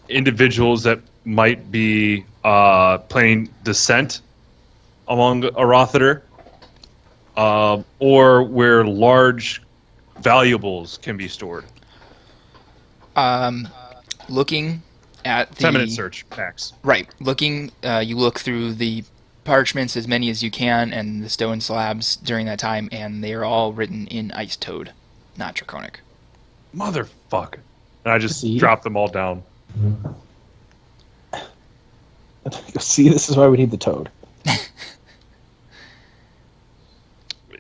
individuals that might be planning descent among Arothater, or where large valuables can be stored. Looking at the 10-minute search, max. Right. Looking, you look through the parchments, as many as you can, and the stone slabs during that time, and they are all written in Ice Toad, not Draconic. Motherfucker. And I just See? dropped them all down. See, this is why we need the toad.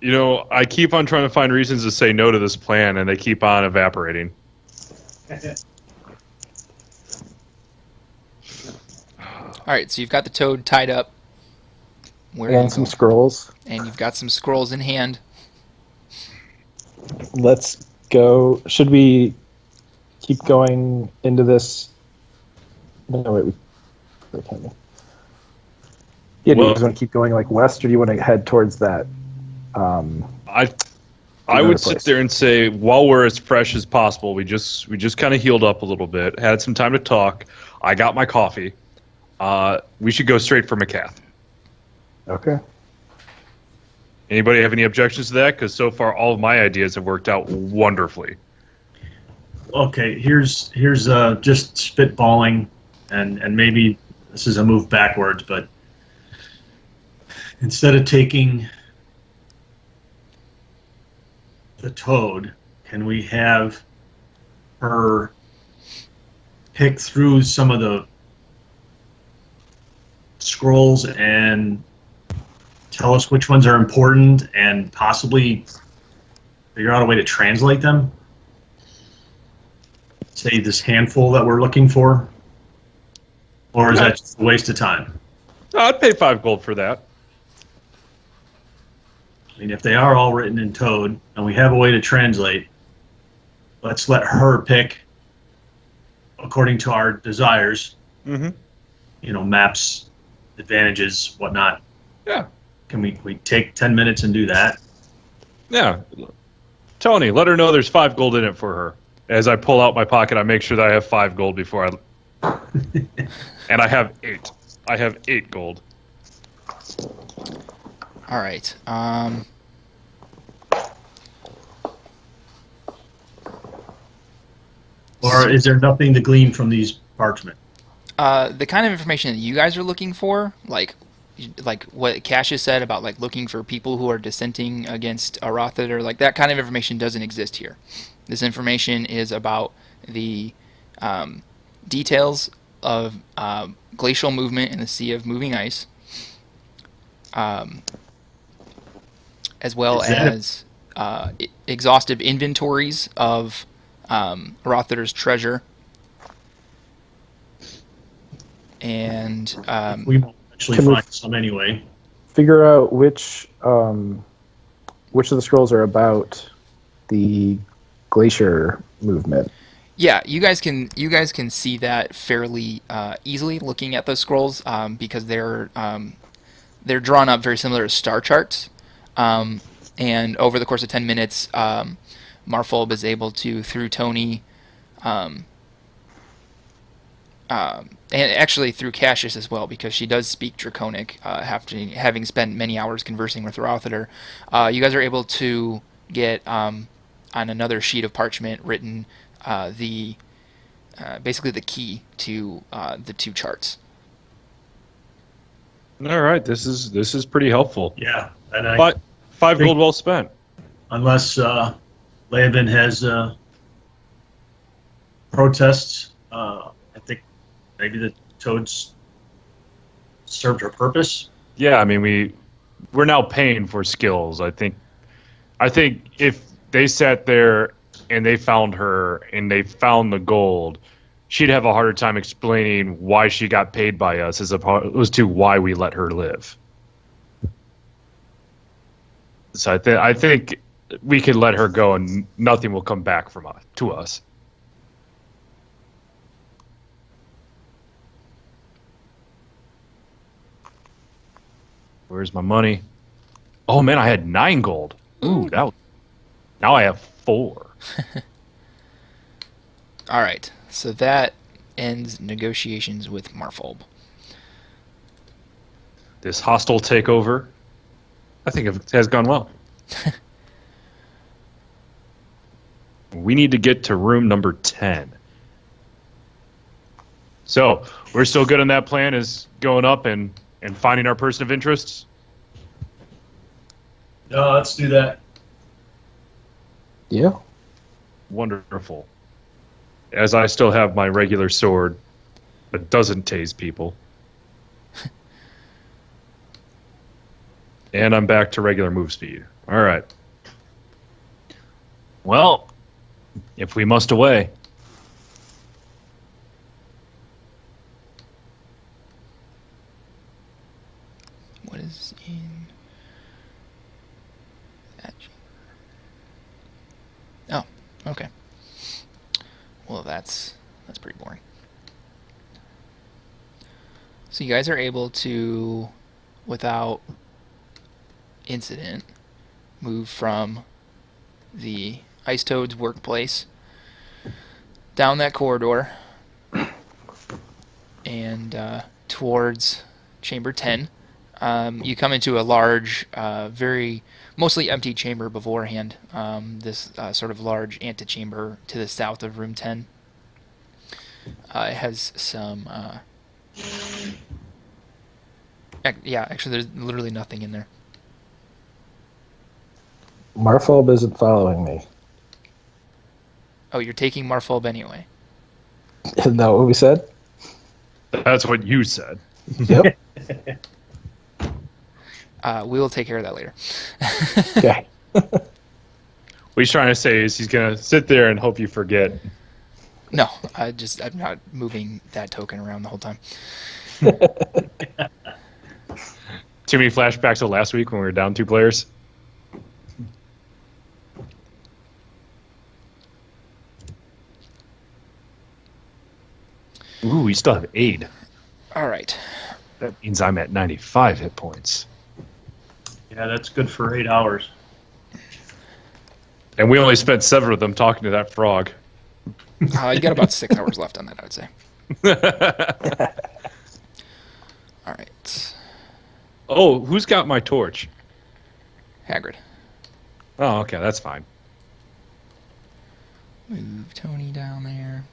You know, I keep on trying to find reasons to say no to this plan, and they keep on evaporating. All right, so you've got the toad tied up. Where are you And some going? scrolls. And you've got some scrolls in hand. Let's go. Should we keep going into this? No, wait. Wait, can we? Yeah, do you Well- guys want to keep going like west, or do you want to head towards that? I Another would sit place. there and say, while we're as fresh as possible, we just kind of healed up a little bit, had some time to talk. I got my coffee. We should go straight for Maccath. Okay. Anybody have any objections to that? Because so far, all of my ideas have worked out wonderfully. Okay, here's just spitballing, and maybe this is a move backwards, but instead of taking the toad, can we have her pick through some of the scrolls and tell us which ones are important and possibly figure out a way to translate them? Say this handful that we're looking for? Or is that just a waste of time? I'd pay 5 gold for that. I mean, if they are all written in Toad and we have a way to translate, let's let her pick according to our desires. Mm-hmm. You know, maps, advantages, whatnot. Yeah. Can we take 10 minutes and do that? Yeah. Tony, let her know there's 5 gold in it for her. As I pull out my pocket, I make sure that I have 5 gold before I... And I have 8. I have 8 gold. All right. Or is there nothing to glean from these parchment? The kind of information that you guys are looking for, like what Cassius said about like looking for people who are dissenting against Arathid, or like that kind of information doesn't exist here. This information is about the details of glacial movement in the Sea of Moving Ice, as well Is that as exhaustive inventories of Arathider's treasure. And We will actually Can we- find some anyway. Figure out which of the scrolls are about the glacier movement. yeah, you guys can see that fairly easily looking at those scrolls, because they're drawn up very similar to star charts. And over the course of 10 minutes, Marfolb is able to, through Tony, and actually through Cassius as well, because she does speak Draconic, having spent many hours conversing with Rothader. You guys are able to get on another sheet of parchment written basically the key to the 2 charts. All right, this is pretty helpful. Yeah, and But 5 think- gold well spent. unless Leoben has protests, I think maybe the toads served her purpose. Yeah, I mean we're now paying for skills. I think if they sat there and they found her and they found the gold, she'd have a harder time explaining why she got paid by us as opposed to why we let her live. So I think we could let her go and nothing will come back from us to us. Where's my money? Oh man, I had 9 gold. Ooh, now I have 4. All right, so that ends negotiations with Marfolb. This hostile takeover, I think it has gone well. We need to get to room number 10. So, we're still good on that plan, is going up and finding our person of interest? No, let's do that. Yeah. Wonderful. As I still have my regular sword that doesn't tase people. And I'm back to regular move speed. All right. Well, if we must away. What is in that chamber? Oh, okay. Well, that's pretty boring. So you guys are able to, without incident, move from the Ice Toad's workplace down that corridor and towards Chamber 10. You come into a large, very mostly empty chamber beforehand. This sort of large antechamber to the south of room 10. It has some... yeah, actually there's literally nothing in there. Marfolb isn't following me. Oh, you're taking Marfolb anyway. Isn't that what we said? That's what you said. Yep. We will take care of that later. Okay. What he's trying to say is he's going to sit there and hope you forget. No, I'm not moving that token around the whole time. Too many flashbacks to last week when we were down 2 players. Ooh, we still have 8. All right. That means I'm at 95 hit points. Yeah, that's good for 8 hours. And we only spent 7 of them talking to that frog. You got about 6 hours left on that, I would say. All right. Oh, who's got my torch? Hagrid. Oh, okay, that's fine. Move Tony down there.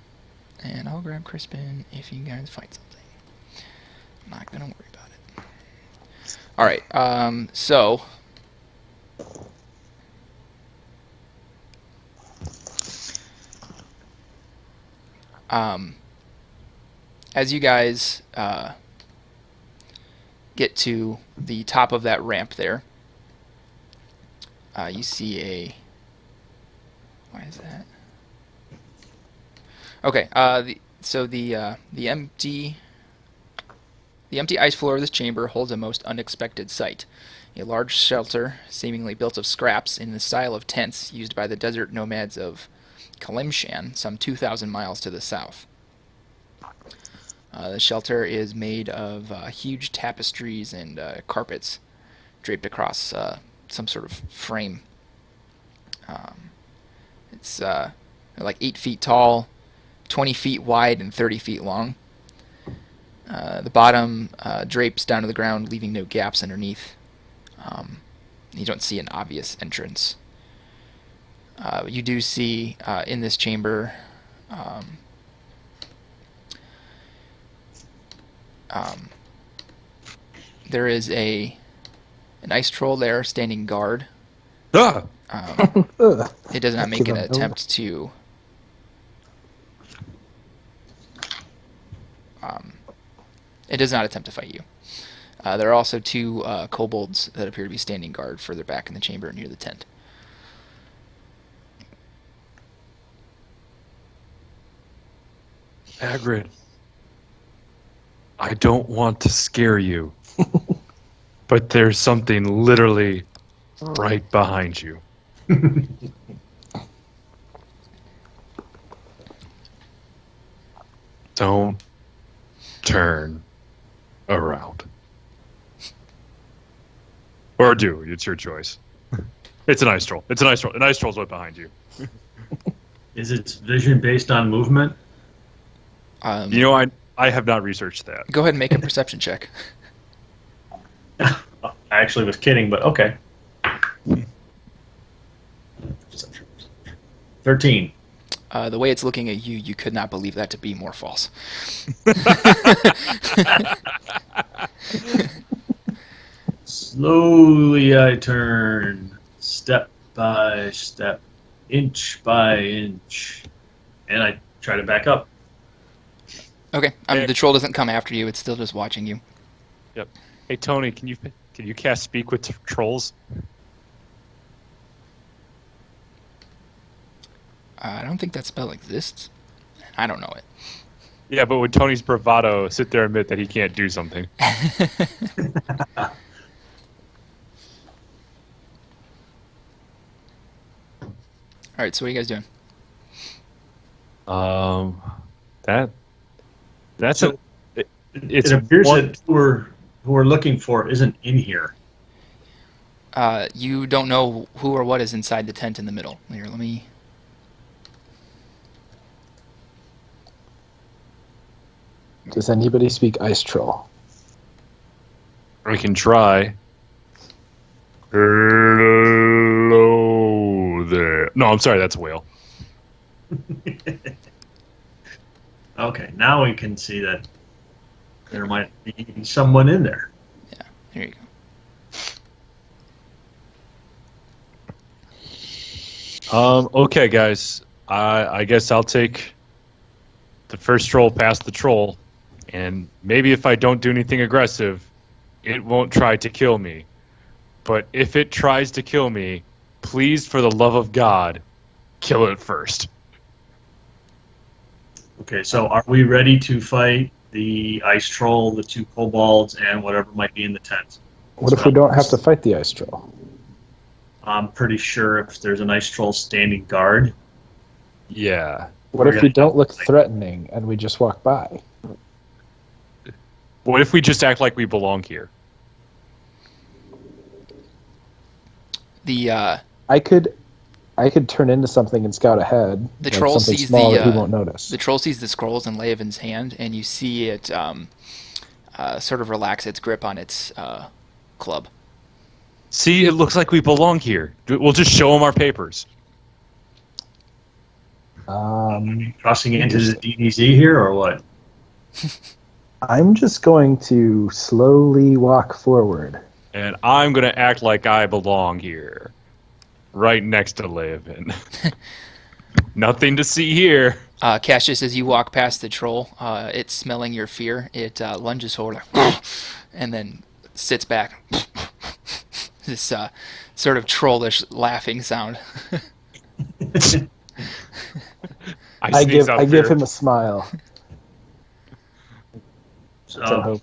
And I'll grab Crispin if you guys fight something. I'm not going to worry about it. All right, so... as you guys get to the top of that ramp there, you see a... Why is that? Okay, the empty ice floor of this chamber holds a most unexpected sight. A large shelter, seemingly built of scraps in the style of tents used by the desert nomads of Kalimshan, some 2,000 miles to the south. The shelter is made of huge tapestries and carpets draped across some sort of frame. It's like 8 feet tall, 20 feet wide, and 30 feet long. The bottom drapes down to the ground, leaving no gaps underneath. You don't see an obvious entrance. You do see in this chamber there is an ice troll there standing guard. Ah! It does not make an attempt to fight you. There are also 2 kobolds that appear to be standing guard further back in the chamber near the tent. Hagrid, I don't want to scare you, but there's something literally right behind you. Don't turn around. Or do. It's your choice. It's an ice troll. It's an ice troll. An ice troll's right behind you. Is its vision based on movement? You know, I have not researched that. Go ahead and make a perception check. I actually was kidding, but okay. 13. The way it's looking at you, you could not believe that to be more false. Slowly I turn, step by step, inch by inch, and I try to back up. Okay, the troll doesn't come after you; it's still just watching you. Yep. Hey Tony, can you cast speak with trolls? I don't think that spell exists. I don't know it. Yeah, but would Tony's bravado sit there and admit that he can't do something? All right, so what are you guys doing? That's So, it's it appears one, that who we're looking for isn't in here. You don't know who or what is inside the tent in the middle. Here, let me. Does anybody speak ice troll? we can try. Hello there. No, I'm sorry, that's a whale. Okay, now we can see that there might be someone in there. Yeah, here you go. Okay, guys. I guess I'll take the first troll past the troll, and maybe if I don't do anything aggressive, it won't try to kill me. But if it tries to kill me, please, for the love of God, kill it first. Okay, so are we ready to fight the ice troll, the 2 kobolds, and whatever might be in the tent? What if we don't have to fight the ice troll? I'm pretty sure if there's an ice troll standing guard. Yeah. What if we don't look threatening and we just walk by? What if we just act like we belong here? The I could turn into something and scout ahead. The like troll something sees small the that he won't notice. the troll sees the scrolls in Leovin's hand, and you see it sort of relax its grip on its club. See, it looks like we belong here. We'll just show them our papers. Crossing into the DDZ here, or what? I'm just going to slowly walk forward. And I'm going to act like I belong here. Right next to Leovin. Nothing to see here. Cassius, as you walk past the troll, it's smelling your fear. It lunges forward and then sits back. This sort of trollish laughing sound. I give him a smile. So,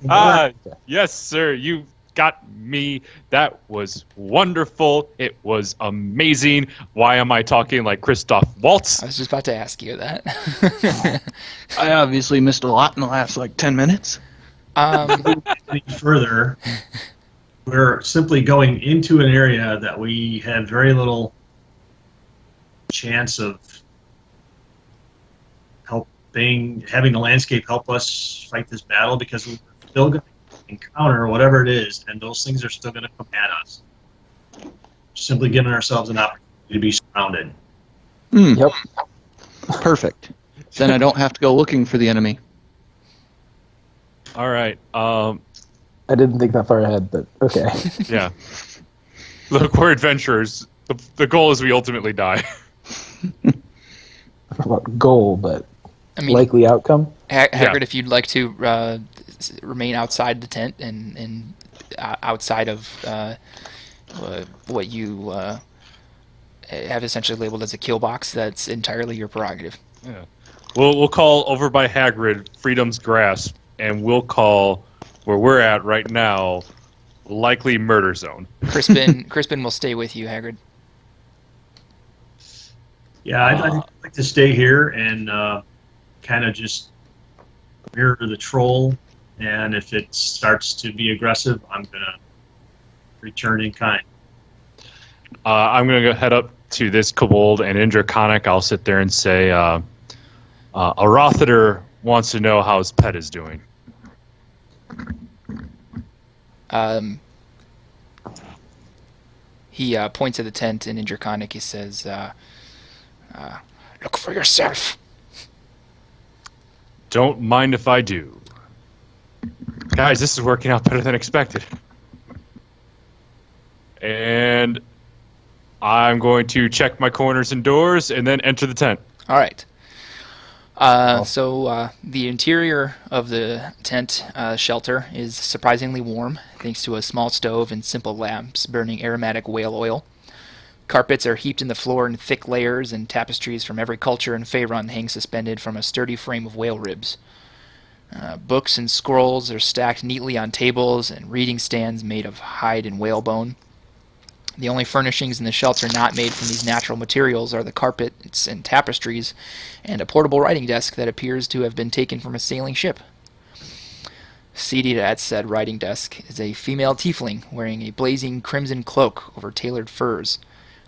Yes, sir. You got me. That was wonderful. It was amazing. Why am I talking like Christoph Waltz? I was just about to ask you that. I obviously missed a lot in the last 10 minutes. any further, we're simply going into an area that we had very little chance of having the landscape help us fight this battle, because we're still going to encounter whatever it is, and those things are still going to come at us. Simply giving ourselves an opportunity to be surrounded. Yep. Perfect. Then I don't have to go looking for the enemy. All right. I didn't think that far ahead, but okay. Yeah. Look, we're adventurers. The goal is we ultimately die. About goal, but I mean, likely outcome. Hagrid, if you'd like to remain outside the tent and outside of what you have essentially labeled as a kill box, that's entirely your prerogative. Yeah. We'll call over by Hagrid Freedom's Grasp, and we'll call where we're at right now likely murder zone. Crispin will stay with you, Hagrid. Yeah, I'd like to stay here and kind of just mirror the troll. And if it starts to be aggressive, I'm gonna return in kind. I'm gonna go head up to this kobold, and in Draconic, I'll sit there and say, a Rothater wants to know how his pet is doing. He points at the tent, and in Draconic he says, "Look for yourself." Don't mind if I do. Guys, this is working out better than expected. And I'm going to check my corners and doors and then enter the tent. All right. So the interior of the tent shelter is surprisingly warm, thanks to a small stove and simple lamps burning aromatic whale oil. Carpets are heaped in the floor in thick layers, and tapestries from every culture in Faerun hang suspended from a sturdy frame of whale ribs. Books and scrolls are stacked neatly on tables and reading stands made of hide and whalebone. The only furnishings in the shelter not made from these natural materials are the carpets and tapestries, and a portable writing desk that appears to have been taken from a sailing ship. Seated at said writing desk is a female tiefling wearing a blazing crimson cloak over tailored furs.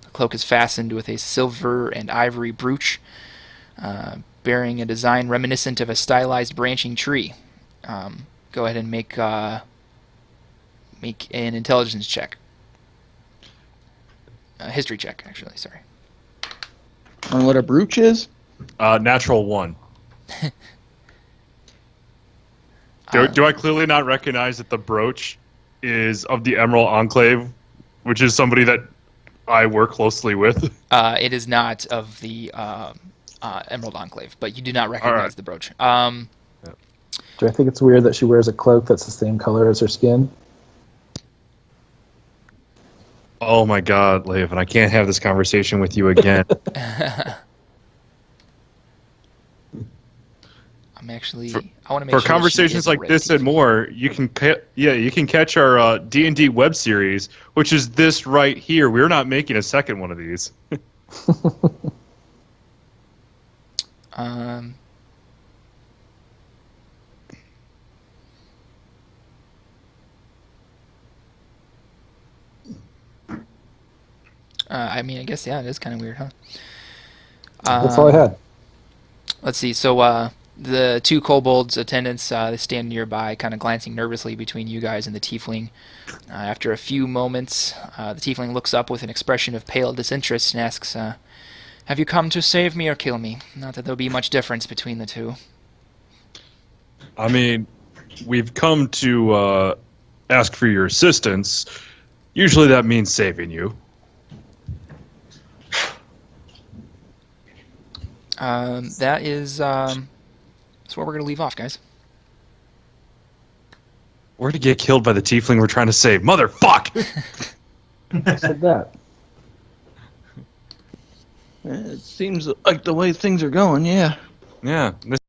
The cloak is fastened with a silver and ivory brooch, bearing a design reminiscent of a stylized branching tree. Go ahead and make an intelligence check. History check, actually. Sorry. On what a brooch is? Natural 1. Do I clearly not recognize that the brooch is of the Emerald Enclave, which is somebody that I work closely with? It is not of the Emerald Enclave, but you do not recognize the brooch. Do I think it's weird that she wears a cloak that's the same color as her skin? Oh my God, Laven, I can't have this conversation with you again. I'm actually. For- I want to make For sure conversations like this and more, you can catch our D&D web series, which is this right here. We're not making a second one of these. I mean, I guess it is kind of weird, huh? That's all I had. Let's see. So the two kobolds attendants they stand nearby, kind of glancing nervously between you guys and the tiefling. After a few moments, the tiefling looks up with an expression of pale disinterest and asks, "Have you come to save me or kill me? Not that there'll be much difference between the two." I mean, we've come to ask for your assistance. Usually that means saving you. That's where we're going to leave off, guys. We're to get killed by the tiefling we're trying to save. Motherfuck! I said that. It seems like the way things are going, yeah. Yeah.